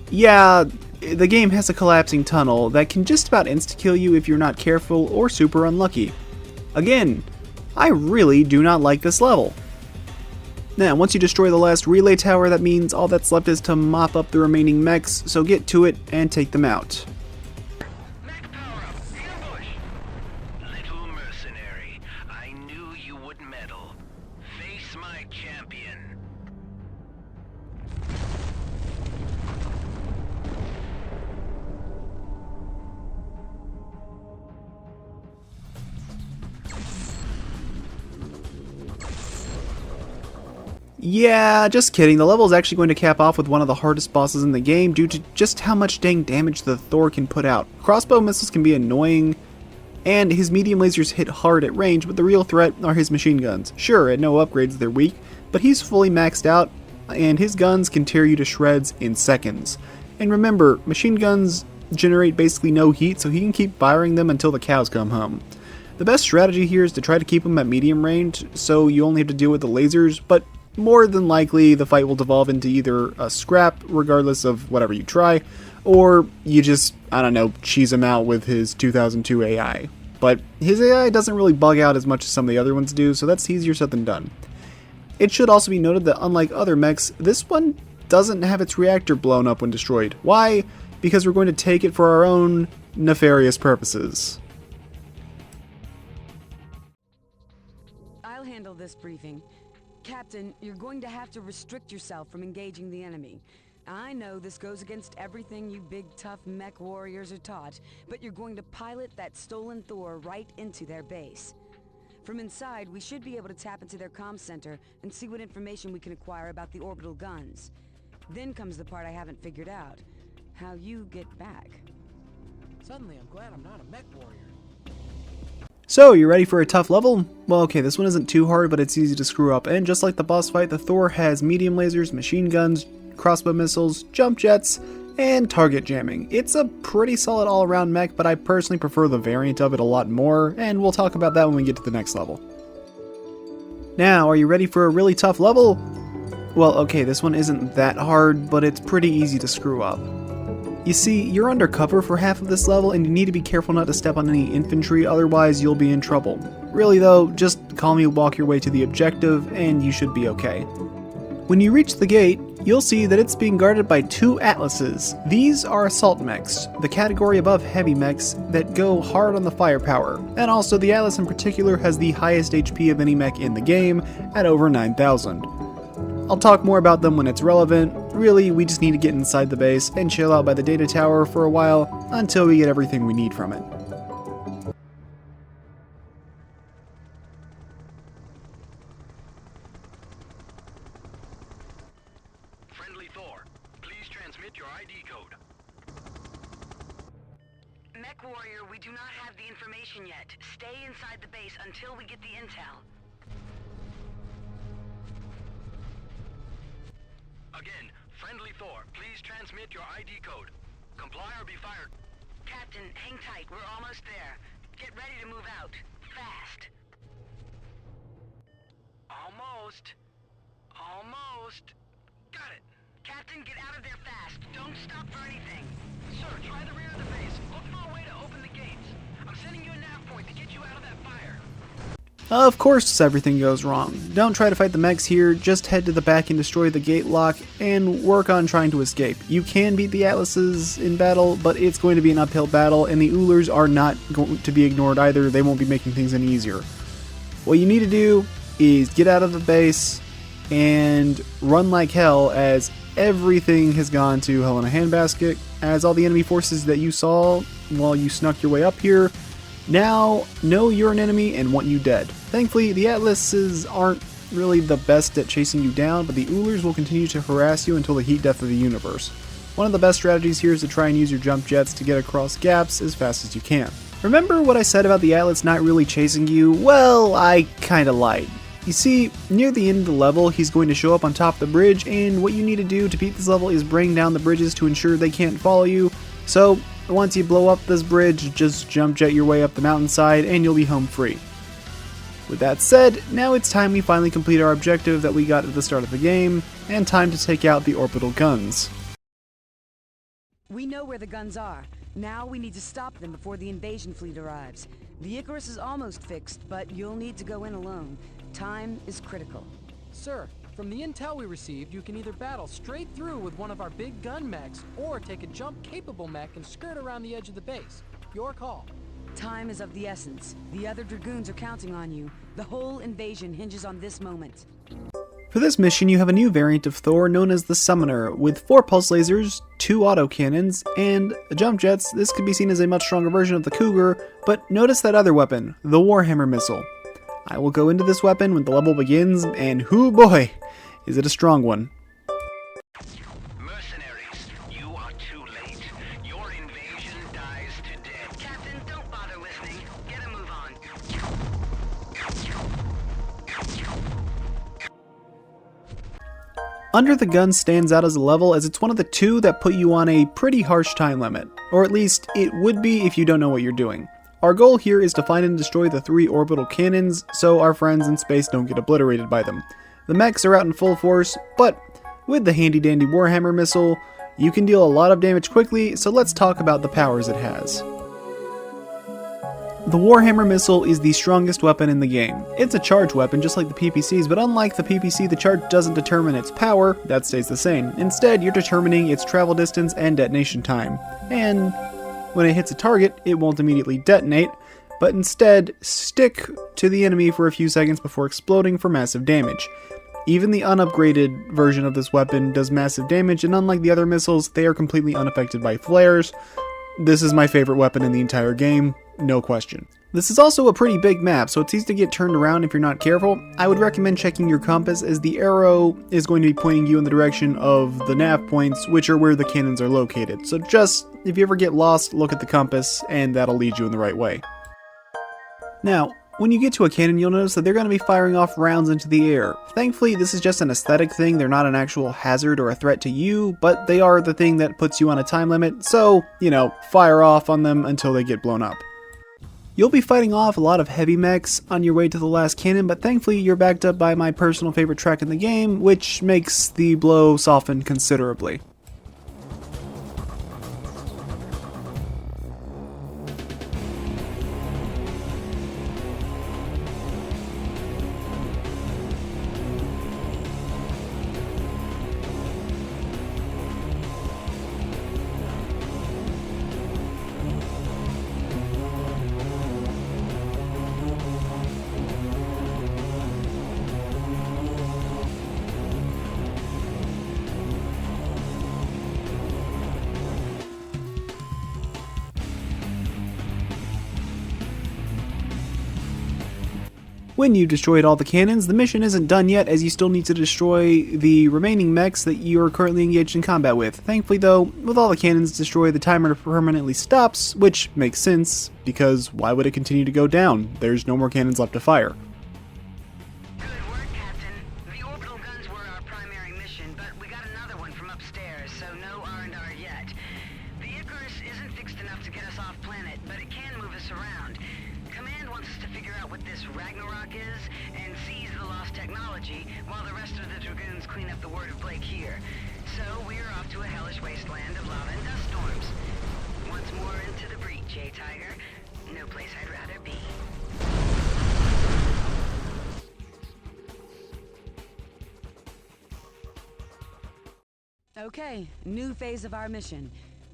Yeah, the game has a collapsing tunnel that can just about insta-kill you if you're not careful or super unlucky. Again, I really do not like this level. Now, once you destroy the last relay tower, that means all that's left is to mop up the remaining mechs, so get to it and take them out. Mech power up! Ambush! Little mercenary, I knew you would meddle. Face my champion. Yeah, just kidding. The level is actually going to cap off with one of the hardest bosses in the game due to just how much dang damage the Thor can put out. Crossbow missiles can be annoying, and his medium lasers hit hard at range, but the real threat are his machine guns. Sure, at no upgrades they're weak, but he's fully maxed out, and his guns can tear you to shreds in seconds. And remember, machine guns generate basically no heat, so he can keep firing them until the cows come home. The best strategy here is to try to keep them at medium range, so you only have to deal with the lasers, but more than likely the fight will devolve into either a scrap, regardless of whatever you try, or you just, I don't know, cheese him out with his 2002 AI. But his AI doesn't really bug out as much as some of the other ones do, so that's easier said than done. It should also be noted that unlike other mechs, this one doesn't have its reactor blown up when destroyed. Why? Because we're going to take it for our own nefarious purposes. I'll handle this briefing. Captain, you're going to have to restrict yourself from engaging the enemy. I know this goes against everything you big tough mech warriors are taught, but you're going to pilot that stolen Thor right into their base. From inside, we should be able to tap into their comm center and see what information we can acquire about the orbital guns. Then comes the part I haven't figured out. How you get back. Suddenly, I'm glad I'm not a mech warrior. So, you ready for a tough level? Well, okay, this one isn't too hard, but it's easy to screw up, and just like the boss fight, the Thor has medium lasers, machine guns, crossbow missiles, jump jets, and target jamming. It's a pretty solid all-around mech, but I personally prefer the variant of it a lot more, and we'll talk about that when we get to the next level. Now, are you ready for a really tough level? Well, okay, this one isn't that hard, but it's pretty easy to screw up. You see, you're undercover for half of this level, and you need to be careful not to step on any infantry, otherwise you'll be in trouble. Really though, just calmly walk your way to the objective, and you should be okay. When you reach the gate, you'll see that it's being guarded by 2 Atlases. These are assault mechs, the category above heavy mechs that go hard on the firepower. And also the Atlas in particular has the highest HP of any mech in the game at over 9,000. I'll talk more about them when it's relevant. Really, we just need to get inside the base and chill out by the data tower for a while until we get everything we need from it. Friendly Thor, please transmit your ID code. Mech Warrior, we do not have the information yet. Stay inside the base until we get the intel. Again, Friendly Thor, please transmit your ID code. Comply or be fired. Captain, hang tight. We're almost there. Get ready to move out. Fast. Almost. Almost. Got it. Captain, get out of there fast. Don't stop for anything. Sir, try the rear of the base. Look for a way to open the gates. I'm sending you a nav point to get you out of that fire. Of course everything goes wrong. Don't try to fight the mechs here, just head to the back and destroy the gate lock, and work on trying to escape. You can beat the Atlases in battle, but it's going to be an uphill battle, and the Oolers are not going to be ignored either. They won't be making things any easier. What you need to do is get out of the base and run like hell, as everything has gone to hell in a handbasket, as all the enemy forces that you saw while you snuck your way up here now know you're an enemy and want you dead. Thankfully, the Atlases aren't really the best at chasing you down, but the Oolers will continue to harass you until the heat death of the universe. One of the best strategies here is to try and use your jump jets to get across gaps as fast as you can. Remember what I said about the Atlas not really chasing you? Well, I kinda lied. You see, near the end of the level, he's going to show up on top of the bridge, and what you need to do to beat this level is bring down the bridges to ensure they can't follow you. So, once you blow up this bridge, just jump jet your way up the mountainside and you'll be home free. With that said, now it's time we finally complete our objective that we got at the start of the game, and time to take out the orbital guns. We know where the guns are. Now we need to stop them before the invasion fleet arrives. The Icarus is almost fixed, but you'll need to go in alone. Time is critical. Sir, from the intel we received, you can either battle straight through with one of our big gun mechs, or take a jump-capable mech and skirt around the edge of the base. Your call. Time is of the essence. The other Dragoons are counting on you. The whole invasion hinges on this moment. For this mission, you have a new variant of Thor known as the Summoner, with 4 pulse lasers, 2 autocannons, and jump jets. This could be seen as a much stronger version of the Cougar, but notice that other weapon, the Warhammer missile. I will go into this weapon when the level begins, and hoo boy, is it a strong one. Mercenaries, you are too late. Your invasion dies today. Captain, don't bother listening. Get a move on. Under the Gun stands out as a level as it's one of the 2 that put you on a pretty harsh time limit, or at least it would be if you don't know what you're doing. Our goal here is to find and destroy the 3 orbital cannons so our friends in space don't get obliterated by them. The mechs are out in full force, but with the handy dandy Warhammer missile, you can deal a lot of damage quickly, so let's talk about the powers it has. The Warhammer missile is the strongest weapon in the game. It's a charge weapon just like the PPCs, but unlike the PPC, the charge doesn't determine its power, that stays the same. Instead, you're determining its travel distance and detonation time. And when it hits a target, it won't immediately detonate, but instead stick to the enemy for a few seconds before exploding for massive damage. Even the unupgraded version of this weapon does massive damage, and unlike the other missiles, they are completely unaffected by flares. This is my favorite weapon in the entire game, no question. This is also a pretty big map, so it's easy to get turned around if you're not careful. I would recommend checking your compass, as the arrow is going to be pointing you in the direction of the nav points, which are where the cannons are located. So just, if you ever get lost, look at the compass, and that'll lead you in the right way. Now, when you get to a cannon, you'll notice that they're going to be firing off rounds into the air. Thankfully, this is just an aesthetic thing. They're not an actual hazard or a threat to you, but they are the thing that puts you on a time limit, so, fire off on them until they get blown up. You'll be fighting off a lot of heavy mechs on your way to the last cannon, but thankfully you're backed up by my personal favorite track in the game, which makes the blow soften considerably. When you've destroyed all the cannons, the mission isn't done yet, as you still need to destroy the remaining mechs that you are currently engaged in combat with. Thankfully though, with all the cannons destroyed, the timer permanently stops, which makes sense, because why would it continue to go down? There's no more cannons left to fire. Good work, Captain. The orbital guns were our primary mission, but we got another one from upstairs, so no R&R yet. The Icarus isn't fixed enough to get us off planet, but it can move us around. Command wants us to figure out what this Ragnarok is and seize the lost technology while the rest of the Dragoons clean up the word of Blake here. So we're off to a hellish wasteland of lava and dust storms. Once more into the breach, eh, Tiger? No place I'd rather be. Okay, new phase of our mission.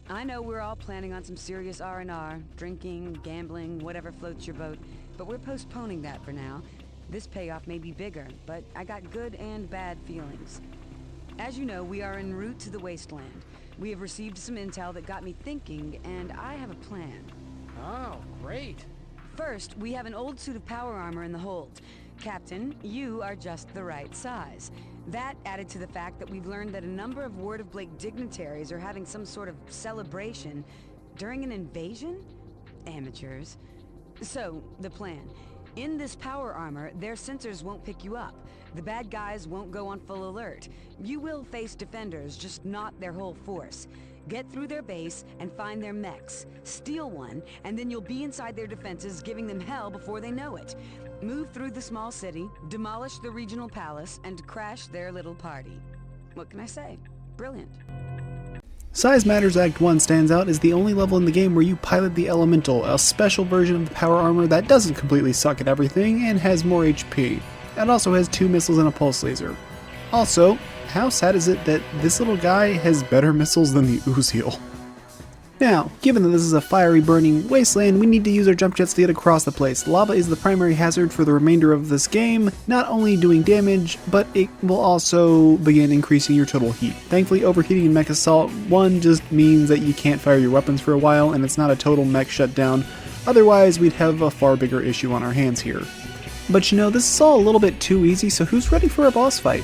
I know we're all planning on some serious R&R, drinking, gambling, whatever floats your boat, but we're postponing that for now. This payoff may be bigger, but I got good and bad feelings. As you know, we are en route to the wasteland. We have received some intel that got me thinking, and I have a plan. Oh, great. First, we have an old suit of power armor in the hold. Captain, you are just the right size. That added to the fact that we've learned that a number of Word of Blake dignitaries are having some sort of celebration during an invasion? Amateurs. So, the plan. In this power armor, their sensors won't pick you up. The bad guys won't go on full alert. You will face defenders, just not their whole force. Get through their base and find their mechs. Steal one, and then you'll be inside their defenses, giving them hell before they know it. Move through the small city, demolish the regional palace, and crash their little party. What can I say? Brilliant. Size Matters Act 1 stands out as the only level in the game where you pilot the Elemental, a special version of the power armor that doesn't completely suck at everything and has more HP. It also has 2 missiles and a pulse laser. Also, how sad is it that this little guy has better missiles than the Uziel? Now, given that this is a fiery burning wasteland, we need to use our jump jets to get across the place. Lava is the primary hazard for the remainder of this game, not only doing damage, but it will also begin increasing your total heat. Thankfully, overheating in MechAssault 1 just means that you can't fire your weapons for a while, and it's not a total mech shutdown. Otherwise, we'd have a far bigger issue on our hands here. But you know, this is all a little bit too easy, so who's ready for a boss fight?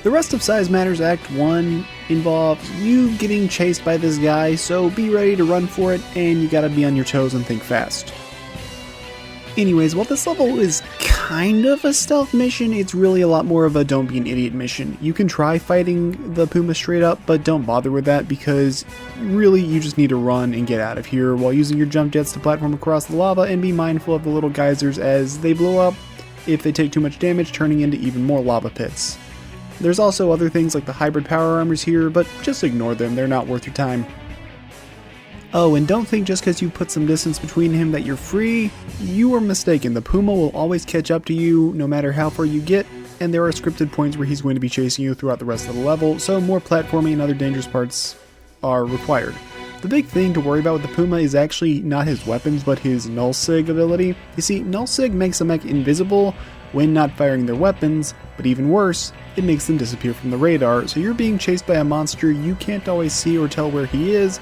The rest of Size Matters Act 1 involves you getting chased by this guy, so be ready to run for it, and you gotta be on your toes and think fast. Anyways, while this level is kind of a stealth mission, it's really a lot more of a don't be an idiot mission. You can try fighting the Puma straight up, but don't bother with that because really you just need to run and get out of here while using your jump jets to platform across the lava and be mindful of the little geysers as they blow up if they take too much damage, turning into even more lava pits. There's also other things like the hybrid power armors here, but just ignore them, they're not worth your time. Oh, and don't think just because you put some distance between him that you're free. You are mistaken. The Puma will always catch up to you no matter how far you get, and there are scripted points where he's going to be chasing you throughout the rest of the level, so more platforming and other dangerous parts are required. The big thing to worry about with the Puma is actually not his weapons, but his Null Sig ability. You see, Null Sig makes a mech invisible when not firing their weapons, but even worse, it makes them disappear from the radar, so you're being chased by a monster you can't always see or tell where he is,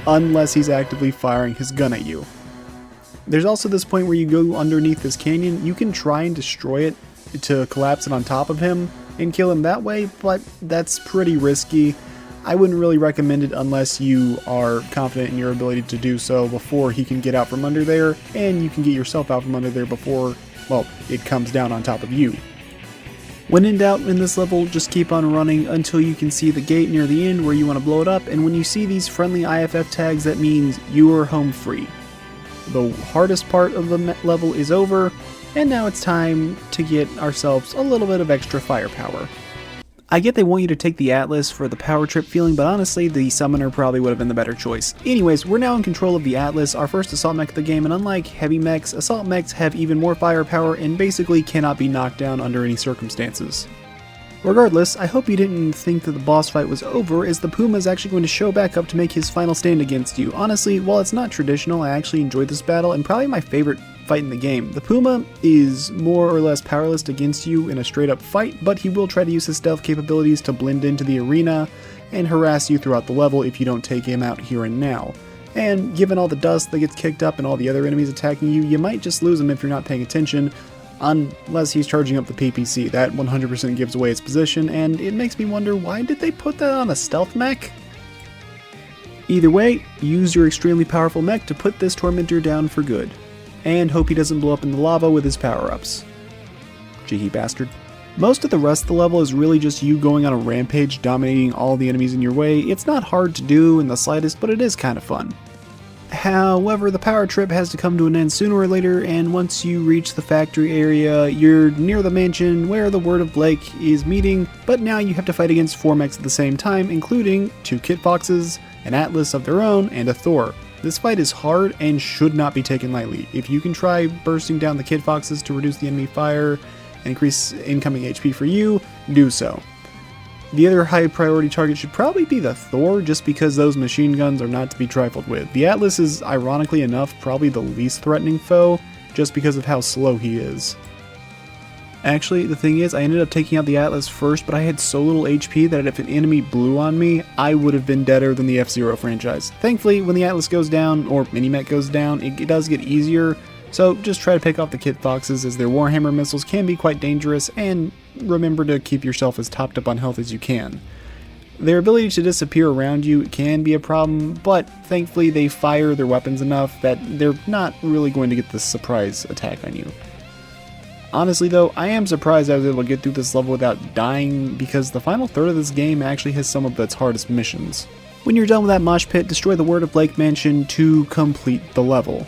unless he's actively firing his gun at you. There's also this point where you go underneath this canyon. You can try and destroy it to collapse it on top of him and kill him that way, but that's pretty risky. I wouldn't really recommend it unless you are confident in your ability to do so before he can get out from under there, and you can get yourself out from under there before, well, it comes down on top of you. When in doubt in this level, just keep on running until you can see the gate near the end where you want to blow it up, and when you see these friendly IFF tags, that means you are home free. The hardest part of the level is over, and now it's time to get ourselves a little bit of extra firepower. I get they want you to take the Atlas for the power trip feeling, but honestly, the Summoner probably would have been the better choice. Anyways, we're now in control of the Atlas, our first assault mech of the game, and unlike heavy mechs, assault mechs have even more firepower and basically cannot be knocked down under any circumstances. Regardless, I hope you didn't think that the boss fight was over, as the Puma is actually going to show back up to make his final stand against you. Honestly, while it's not traditional, I actually enjoyed this battle, and probably my favorite fight in the game. The Puma is more or less powerless against you in a straight up fight, but he will try to use his stealth capabilities to blend into the arena and harass you throughout the level if you don't take him out here and now. And given all the dust that gets kicked up and all the other enemies attacking you, you might just lose him if you're not paying attention, unless he's charging up the PPC. That 100% gives away its position, and it makes me wonder, why did they put that on a stealth mech? Either way, use your extremely powerful mech to put this Tormentor down for good, and hope he doesn't blow up in the lava with his power-ups. Cheeky bastard. Most of the rest of the level is really just you going on a rampage, dominating all the enemies in your way. It's not hard to do in the slightest, but it is kind of fun. However, the power trip has to come to an end sooner or later, and once you reach the factory area, you're near the mansion where the Word of Blake is meeting, but now you have to fight against 4 mechs at the same time, including 2 Kit Foxes, an Atlas of their own, and a Thor. This fight is hard and should not be taken lightly. If you can try bursting down the Kit Foxes to reduce the enemy fire and increase incoming HP for you, do so. The other high priority target should probably be the Thor, just because those machine guns are not to be trifled with. The Atlas is, ironically enough, probably the least threatening foe, just because of how slow he is. Actually, the thing is, I ended up taking out the Atlas first, but I had so little HP that if an enemy blew on me, I would have been deader than the F-Zero franchise. Thankfully, when the Atlas goes down, or Minimech goes down, it does get easier, so just try to pick off the Kit Foxes, as their Warhammer missiles can be quite dangerous, and remember to keep yourself as topped up on health as you can. Their ability to disappear around you can be a problem, but thankfully they fire their weapons enough that they're not really going to get this surprise attack on you. Honestly though, I am surprised I was able to get through this level without dying, because the final third of this game actually has some of its hardest missions. When you're done with that mosh pit, destroy the Word of Blake mansion to complete the level.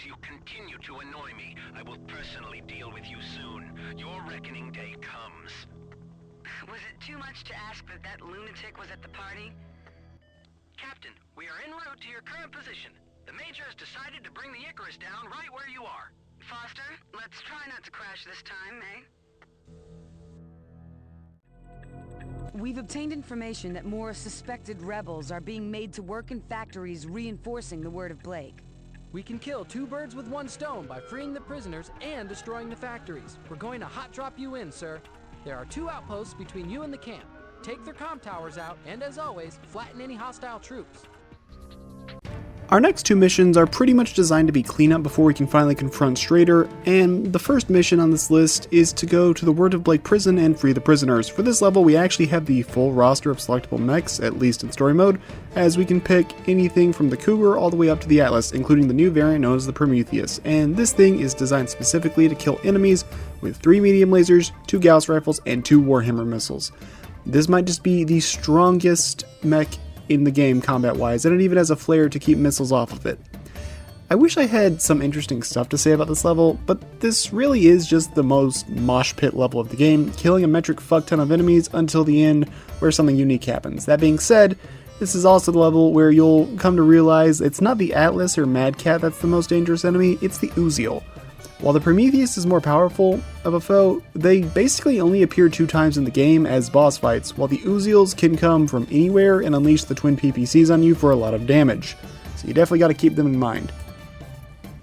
You continue to annoy me. I will personally deal with you soon. Your reckoning day comes. Was it too much to ask that that lunatic was at the party? Captain, we are en route to your current position. The Major has decided to bring the Icarus down right where you are. Foster, let's try not to crash this time, eh? We've obtained information that more suspected rebels are being made to work in factories reinforcing the Word of Blake. We can kill 2 birds with 1 stone by freeing the prisoners and destroying the factories. We're going to hot drop you in, sir. There are 2 outposts between you and the camp. Take their comm towers out, and as always, flatten any hostile troops. Our next 2 missions are pretty much designed to be cleanup before we can finally confront Strader, and the first mission on this list is to go to the Word of Blake prison and free the prisoners. For this level, we actually have the full roster of selectable mechs, at least in story mode, as we can pick anything from the Cougar all the way up to the Atlas, including the new variant known as the Prometheus. And this thing is designed specifically to kill enemies with 3 medium lasers, 2 Gauss rifles, and 2 Warhammer missiles. This might just be the strongest mech in the game combat-wise, and it even has a flare to keep missiles off of it. I wish I had some interesting stuff to say about this level, but this really is just the most mosh pit level of the game, killing a metric fuck ton of enemies until the end where something unique happens. That being said, this is also the level where you'll come to realize it's not the Atlas or Mad Cat that's the most dangerous enemy, it's the Uziel. While the Prometheus is more powerful of a foe, they basically only appear 2 times in the game as boss fights, while the Uziels can come from anywhere and unleash the twin PPCs on you for a lot of damage. So you definitely got to keep them in mind.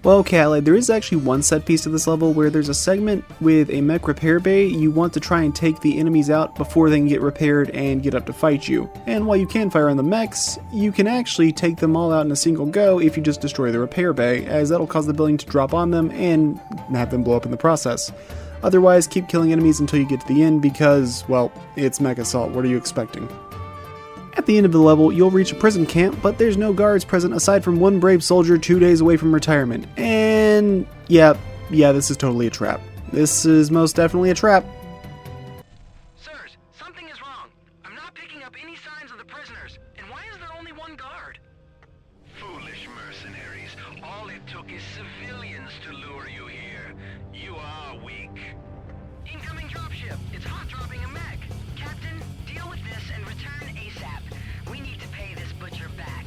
Well, okay, Allied, there is actually one set piece to this level where there's a segment with a mech repair bay. You want to try and take the enemies out before they can get repaired and get up to fight you. And while you can fire on the mechs, you can actually take them all out in a single go if you just destroy the repair bay, as that'll cause the building to drop on them and have them blow up in the process. Otherwise, keep killing enemies until you get to the end because, well, it's MechAssault. What are you expecting? At the end of the level, you'll reach a prison camp, but there's no guards present aside from 1 brave soldier 2 days away from retirement. And yeah, this is totally a trap. This is most definitely a trap. Sirs, something is wrong. I'm not picking up any signs of the prisoners. And why is there only 1 guard? Foolish mercenaries. All it took is civilians to lure you here. You are weak. Incoming dropship. It's hot dropping a mech. Captain, deal with this and return ASAP. We need to pay this butcher back.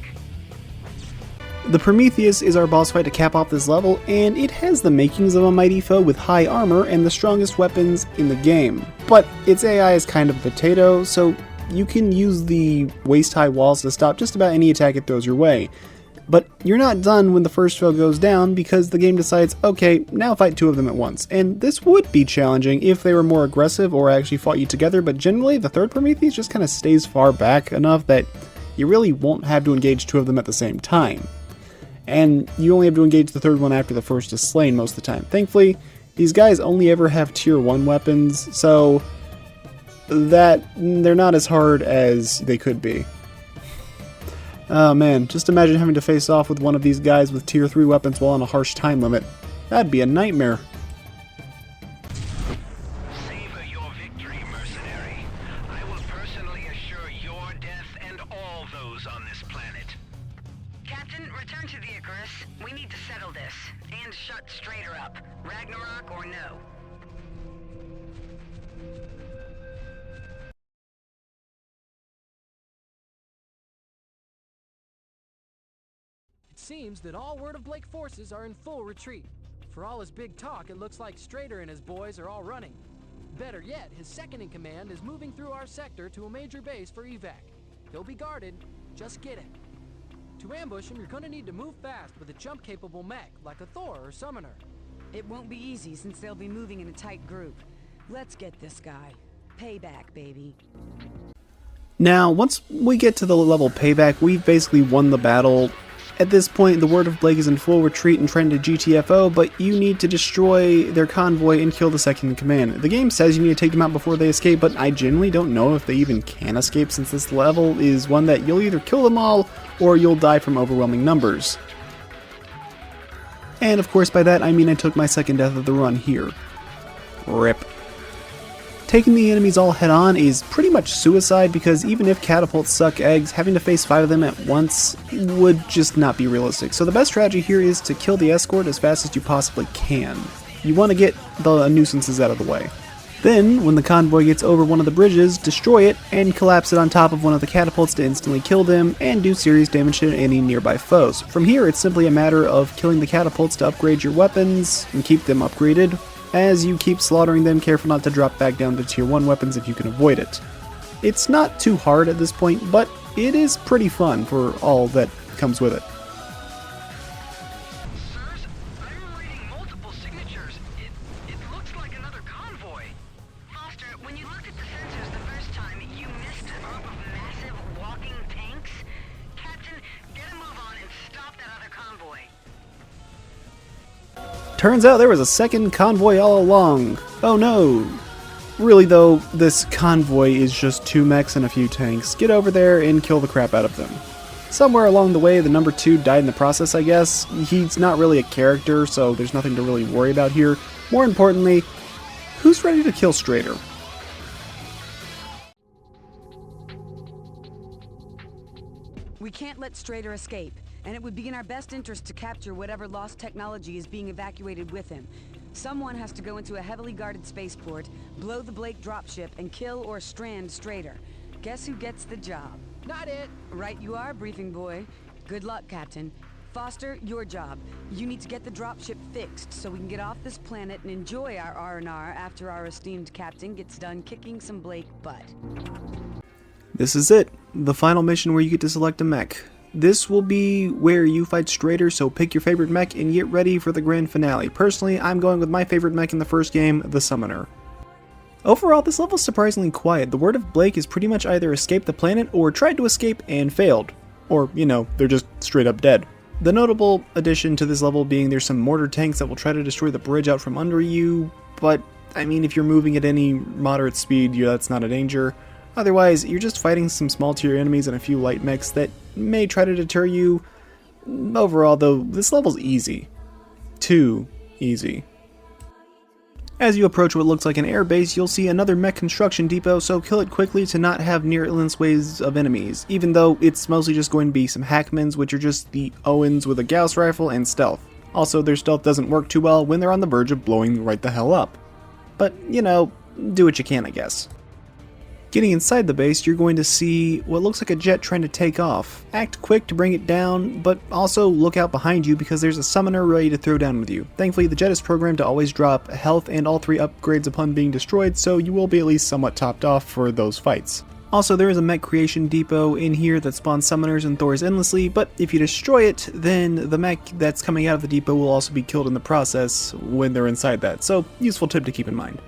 The Prometheus is our boss fight to cap off this level, and it has the makings of a mighty foe with high armor and the strongest weapons in the game. But its AI is kind of a potato, so you can use the waist-high walls to stop just about any attack it throws your way. But you're not done when the first foe goes down, because the game decides, okay, now fight 2 of them at once. And this would be challenging if they were more aggressive or actually fought you together, but generally the third Prometheus just kind of stays far back enough that you really won't have to engage 2 of them at the same time. And you only have to engage the third one after the first is slain most of the time. Thankfully, these guys only ever have tier 1 weapons, so that they're not as hard as they could be. Oh man, just imagine having to face off with one of these guys with tier 3 weapons while on a harsh time limit. That'd be a nightmare. Savor your victory, mercenary. I will personally assure your death and all those on this planet. Captain, return to the Icarus. We need to settle this. And shut Strader up. Ragnarok or no. It seems that all Word of Blake forces are in full retreat. For all his big talk, it looks like Strader and his boys are all running. Better yet, his second-in-command is moving through our sector to a major base for evac. He'll be guarded. Just get him. To ambush him, you're gonna need to move fast with a jump-capable mech, like a Thor or Summoner. It won't be easy since they'll be moving in a tight group. Let's get this guy. Payback, baby. Now, once we get to the level Payback, we've basically won the battle. At this point, the Word of Blake is in full retreat and trying to GTFO, but you need to destroy their convoy and kill the second-in-command. The game says you need to take them out before they escape, but I genuinely don't know if they even can escape, since this level is one that you'll either kill them all, or you'll die from overwhelming numbers. And of course by that I mean I took my second death of the run here. RIP. Taking the enemies all head on is pretty much suicide, because even if catapults suck eggs, having to face 5 of them at once would just not be realistic. So the best strategy here is to kill the escort as fast as you possibly can. You want to get the nuisances out of the way. Then, when the convoy gets over one of the bridges, destroy it and collapse it on top of one of the catapults to instantly kill them and do serious damage to any nearby foes. From here, it's simply a matter of killing the catapults to upgrade your weapons and keep them upgraded. As you keep slaughtering them, careful not to drop back down to tier 1 weapons if you can avoid it. It's not too hard at this point, but it is pretty fun for all that comes with it. Sirs, I'm reading multiple signatures. It looks like another convoy. Foster, when you looked at the sensors the first time, you missed a group of massive walking tanks. Captain, get a move on and stop that other convoy. Turns out there was a second convoy all along. Oh no. Really though, this convoy is just 2 mechs and a few tanks. Get over there and kill the crap out of them. Somewhere along the way, the number 2 died in the process, I guess. He's not really a character, so there's nothing to really worry about here. More importantly, who's ready to kill Strader? We can't let Strader escape, and it would be in our best interest to capture whatever lost technology is being evacuated with him. Someone has to go into a heavily guarded spaceport, blow the Blake dropship, and kill or strand Strader. Guess who gets the job? Not it! Right you are, briefing boy. Good luck, Captain. Foster, your job. You need to get the dropship fixed so we can get off this planet and enjoy our R&R after our esteemed captain gets done kicking some Blake butt. This is it, the final mission where you get to select a mech. This will be where you fight Strader, so pick your favorite mech and get ready for the grand finale. Personally, I'm going with my favorite mech in the first game, the Summoner. Overall, this level is surprisingly quiet. The Word of Blake has pretty much either escaped the planet or tried to escape and failed. Or, you know, they're just straight up dead. The notable addition to this level being there's some mortar tanks that will try to destroy the bridge out from under you, but, I mean, if you're moving at any moderate speed, that's not a danger. Otherwise, you're just fighting some small tier enemies and a few light mechs that may try to deter you. Overall, though, this level's easy. Too easy. As you approach what looks like an airbase, you'll see another mech construction depot, so kill it quickly to not have near-endless waves of enemies, even though it's mostly just going to be some Hackmans, which are just the Owens with a Gauss rifle and stealth. Also, their stealth doesn't work too well when they're on the verge of blowing right the hell up. But, you know, do what you can, I guess. Getting inside the base, you're going to see what looks like a jet trying to take off. Act quick to bring it down, but also look out behind you because there's a summoner ready to throw down with you. Thankfully, the jet is programmed to always drop health and all 3 upgrades upon being destroyed, so you will be at least somewhat topped off for those fights. Also, there is a mech creation depot in here that spawns summoners and Thors endlessly, but if you destroy it, then the mech that's coming out of the depot will also be killed in the process when they're inside that, so useful tip to keep in mind.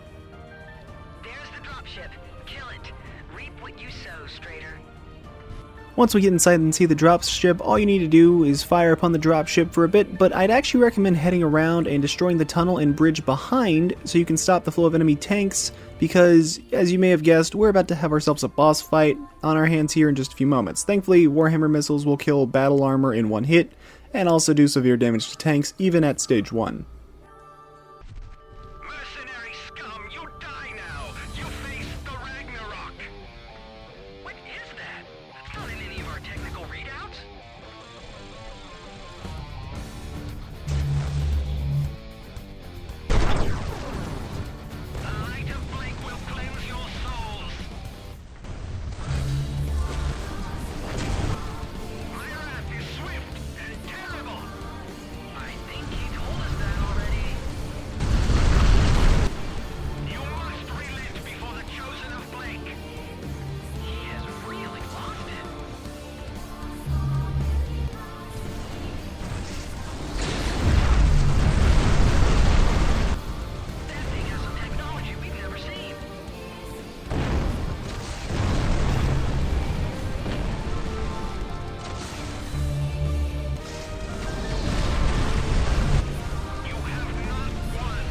Once we get inside and see the dropship, all you need to do is fire upon the dropship for a bit, but I'd actually recommend heading around and destroying the tunnel and bridge behind so you can stop the flow of enemy tanks, because, as you may have guessed, we're about to have ourselves a boss fight on our hands here in just a few moments. Thankfully, Warhammer missiles will kill battle armor in one hit, and also do severe damage to tanks, even at stage 1. Mercenary scum, you die now! You face the Ragnarok! What is that? That's not in any of our technical readouts. The light of Blake will cleanse your souls! My wrath is swift and terrible! I think he told us that already. You must relent before the chosen of Blake! He has really lost it. That thing has some technology we've never seen. You have not won!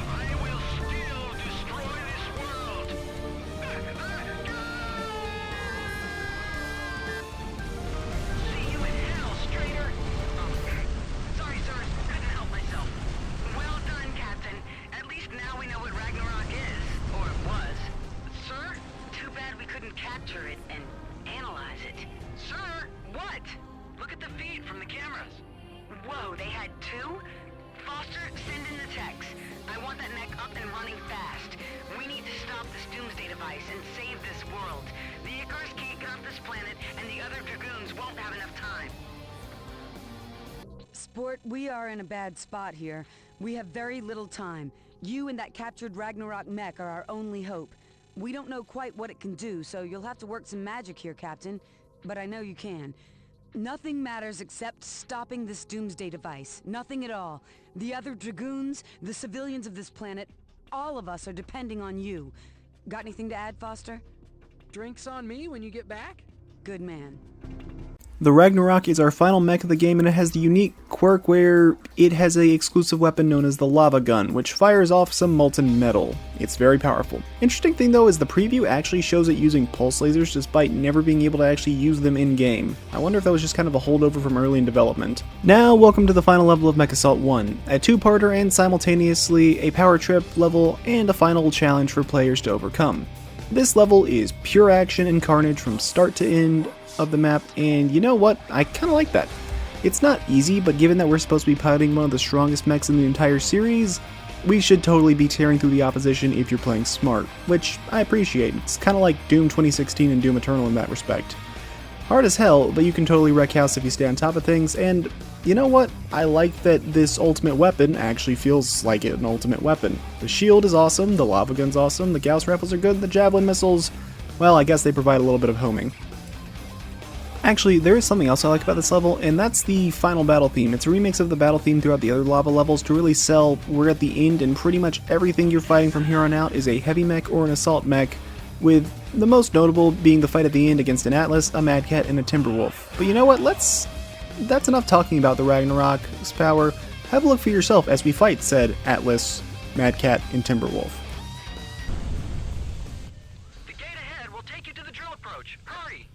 I will still destroy this world! See you in hell, Strader. Sorry, sir. Couldn't help myself. Well done, Captain. At least now we know what Ragnarok is. Or it was. Sir? Too bad we couldn't capture it and analyze it. Sir? What? Look at the feed from the cameras. Whoa, they had 2? Foster, send in the techs. I want that mech up and running fast. We need to stop this doomsday device and save this world. The Icarus can't get off this planet, and the other Dragoons won't have enough time. Sport, we are in a bad spot here. We have very little time. You and that captured Ragnarok mech are our only hope. We don't know quite what it can do, so you'll have to work some magic here, Captain. But I know you can. Nothing matters except stopping this doomsday device. Nothing at all. The other Dragoons, the civilians of this planet, all of us are depending on you. Got anything to add, Foster? Drinks on me when you get back? Good man. The Ragnarok is our final mech of the game, and it has the unique quirk where it has an exclusive weapon known as the lava gun, which fires off some molten metal. It's very powerful. Interesting thing though is the preview actually shows it using pulse lasers despite never being able to actually use them in game. I wonder if that was just kind of a holdover from early in development. Now welcome to the final level of MechAssault 1, a 2-parter and simultaneously a power trip level and a final challenge for players to overcome. This level is pure action and carnage from start to end of the map, and you know what? I kinda like that. It's not easy, but given that we're supposed to be piloting one of the strongest mechs in the entire series, we should totally be tearing through the opposition if you're playing smart, which I appreciate. It's kinda like Doom 2016 and Doom Eternal in that respect. Hard as hell, but you can totally wreck house if you stay on top of things, and you know what? I like that this ultimate weapon actually feels like an ultimate weapon. The shield is awesome, the lava gun's awesome, the Gauss rifles are good, the javelin missiles, well, I guess they provide a little bit of homing. Actually, there is something else I like about this level, and that's the final battle theme. It's a remix of the battle theme throughout the other lava levels to really sell we're at the end, and pretty much everything you're fighting from here on out is a heavy mech or an assault mech, with the most notable being the fight at the end against an Atlas, a Mad Cat, and a Timberwolf. But you know what? That's enough talking about the Ragnarok's power. Have a look for yourself as we fight said Atlas, Mad Cat, and Timberwolf. The gate ahead will take you to the drill approach. Hurry!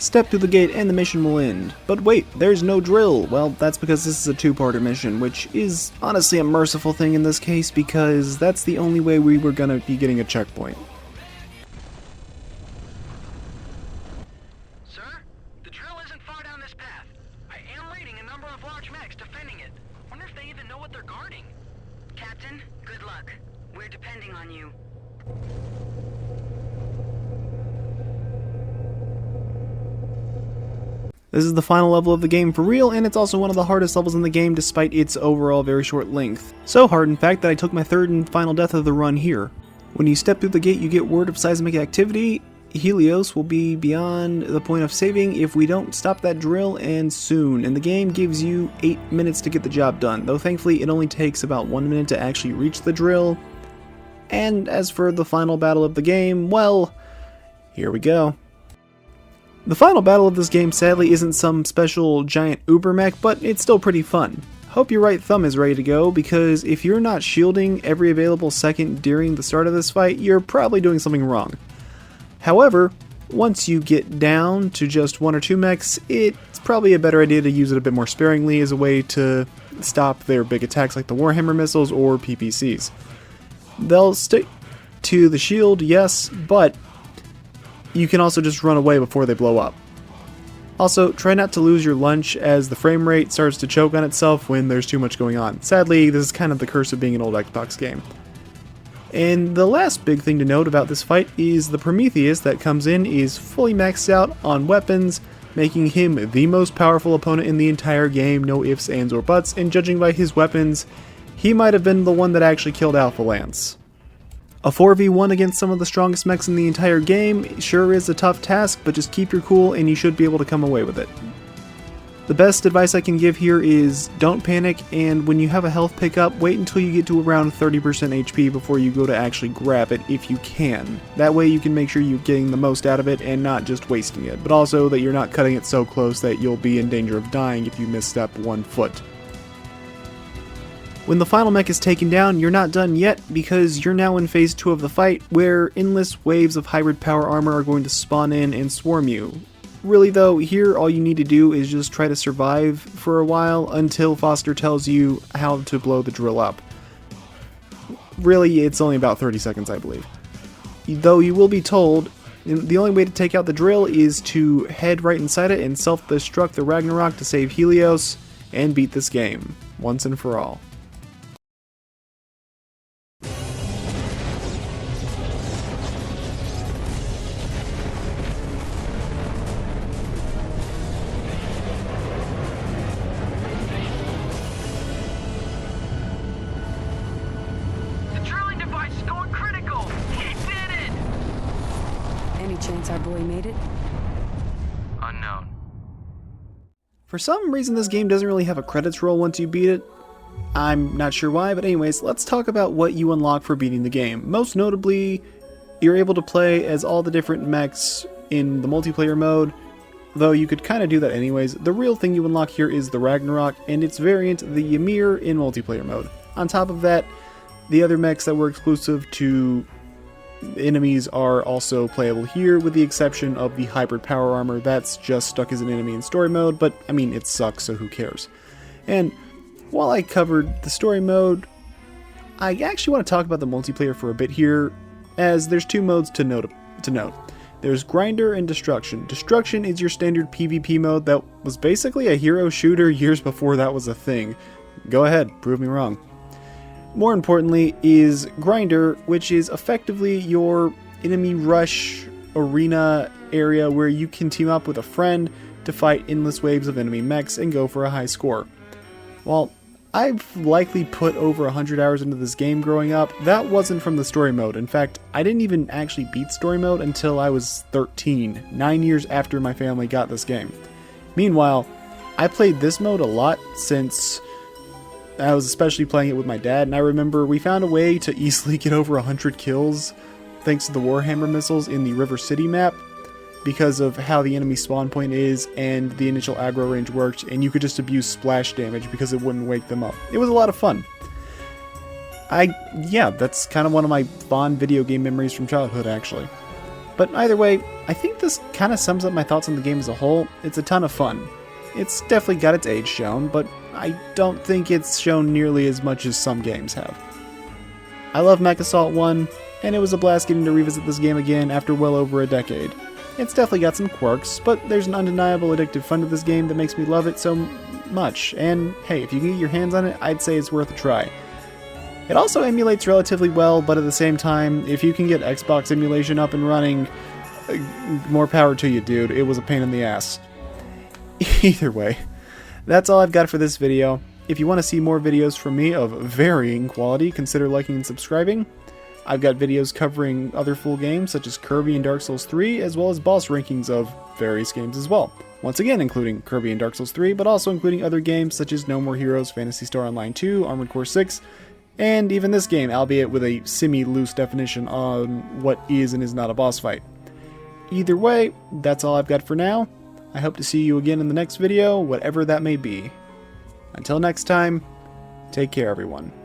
Step through the gate and the mission will end. But wait, there's no drill. Well, that's because this is a two-parter mission, which is honestly a merciful thing in this case because that's the only way we were gonna be getting a checkpoint. Sir, the drill isn't far down this path. I am reading a number of large mechs defending it. Wonder if they even know what they're guarding. Captain, good luck. We're depending on you. This is the final level of the game for real, and it's also one of the hardest levels in the game despite its overall very short length. So hard, in fact, that I took my third and final death of the run here. When you step through the gate, you get word of seismic activity. Helios will be beyond the point of saving if we don't stop that drill, and soon. And the game gives you 8 minutes to get the job done, though thankfully it only takes about 1 minute to actually reach the drill. And as for the final battle of the game, well, here we go. The final battle of this game sadly isn't some special giant uber mech, but it's still pretty fun. Hope your right thumb is ready to go, because if you're not shielding every available second during the start of this fight, you're probably doing something wrong. However, once you get down to just 1 or 2 mechs, it's probably a better idea to use it a bit more sparingly as a way to stop their big attacks like the Warhammer missiles or PPCs. They'll stick to the shield, yes, but you can also just run away before they blow up. Also, try not to lose your lunch as the frame rate starts to choke on itself when there's too much going on. Sadly, this is kind of the curse of being an old Xbox game. And the last big thing to note about this fight is the Prometheus that comes in is fully maxed out on weapons, making him the most powerful opponent in the entire game, no ifs, ands, or buts, and judging by his weapons, he might have been the one that actually killed Alpha Lance. A 4v1 against some of the strongest mechs in the entire game sure is a tough task, but just keep your cool and you should be able to come away with it. The best advice I can give here is don't panic, and when you have a health pickup, wait until you get to around 30% HP before you go to actually grab it if you can. That way you can make sure you're getting the most out of it and not just wasting it, but also that you're not cutting it so close that you'll be in danger of dying if you misstep 1 foot. When the final mech is taken down, you're not done yet because you're now in phase 2 of the fight, where endless waves of hybrid power armor are going to spawn in and swarm you. Really though, here all you need to do is just try to survive for a while until Foster tells you how to blow the drill up. Really, it's only about 30 seconds, I believe. Though you will be told, the only way to take out the drill is to head right inside it and self-destruct the Ragnarok to save Helios and beat this game, once and for all. Chance our boy made it? Unknown. For some reason this game doesn't really have a credits roll once you beat it. I'm not sure why, but anyways, let's talk about what you unlock for beating the game. Most notably, you're able to play as all the different mechs in the multiplayer mode, though you could kind of do that anyways. The real thing you unlock here is the Ragnarok and its variant, the Ymir, in multiplayer mode. On top of that, the other mechs that were exclusive to enemies are also playable here, with the exception of the hybrid power armor that's just stuck as an enemy in story mode, but I mean it sucks, so who cares. And while I covered the story mode, I actually want to talk about the multiplayer for a bit here, as there's 2 modes to note. There's Grinder and Destruction. Destruction is your standard PvP mode that was basically a hero shooter years before that was a thing. Go ahead, prove me wrong. More importantly is Grinder, which is effectively your enemy rush arena area where you can team up with a friend to fight endless waves of enemy mechs and go for a high score. While I've likely put over 100 hours into this game growing up, that wasn't from the story mode. In fact, I didn't even actually beat story mode until I was 13, 9 years after my family got this game. Meanwhile, I played this mode a lot since I was especially playing it with my dad, and I remember we found a way to easily get over 100 kills thanks to the Warhammer missiles in the River City map because of how the enemy spawn point is and the initial aggro range worked, and you could just abuse splash damage because it wouldn't wake them up. It was a lot of fun. Yeah, that's kind of one of my fond video game memories from childhood, actually. But either way, I think this kind of sums up my thoughts on the game as a whole. It's a ton of fun. It's definitely got its age shown, but I don't think it's shown nearly as much as some games have. I love MechAssault 1, and it was a blast getting to revisit this game again after well over a decade. It's definitely got some quirks, but there's an undeniable addictive fun to this game that makes me love it so much, and hey, if you can get your hands on it, I'd say it's worth a try. It also emulates relatively well, but at the same time, if you can get Xbox emulation up and running, more power to you, dude. It was a pain in the ass. Either way, that's all I've got for this video. If you want to see more videos from me of varying quality, consider liking and subscribing. I've got videos covering other full games such as Kirby and Dark Souls 3, as well as boss rankings of various games as well. Once again, including Kirby and Dark Souls 3, but also including other games such as No More Heroes, Phantasy Star Online 2, Armored Core 6, and even this game, albeit with a semi-loose definition on what is and is not a boss fight. Either way, that's all I've got for now. I hope to see you again in the next video, whatever that may be. Until next time, take care everyone.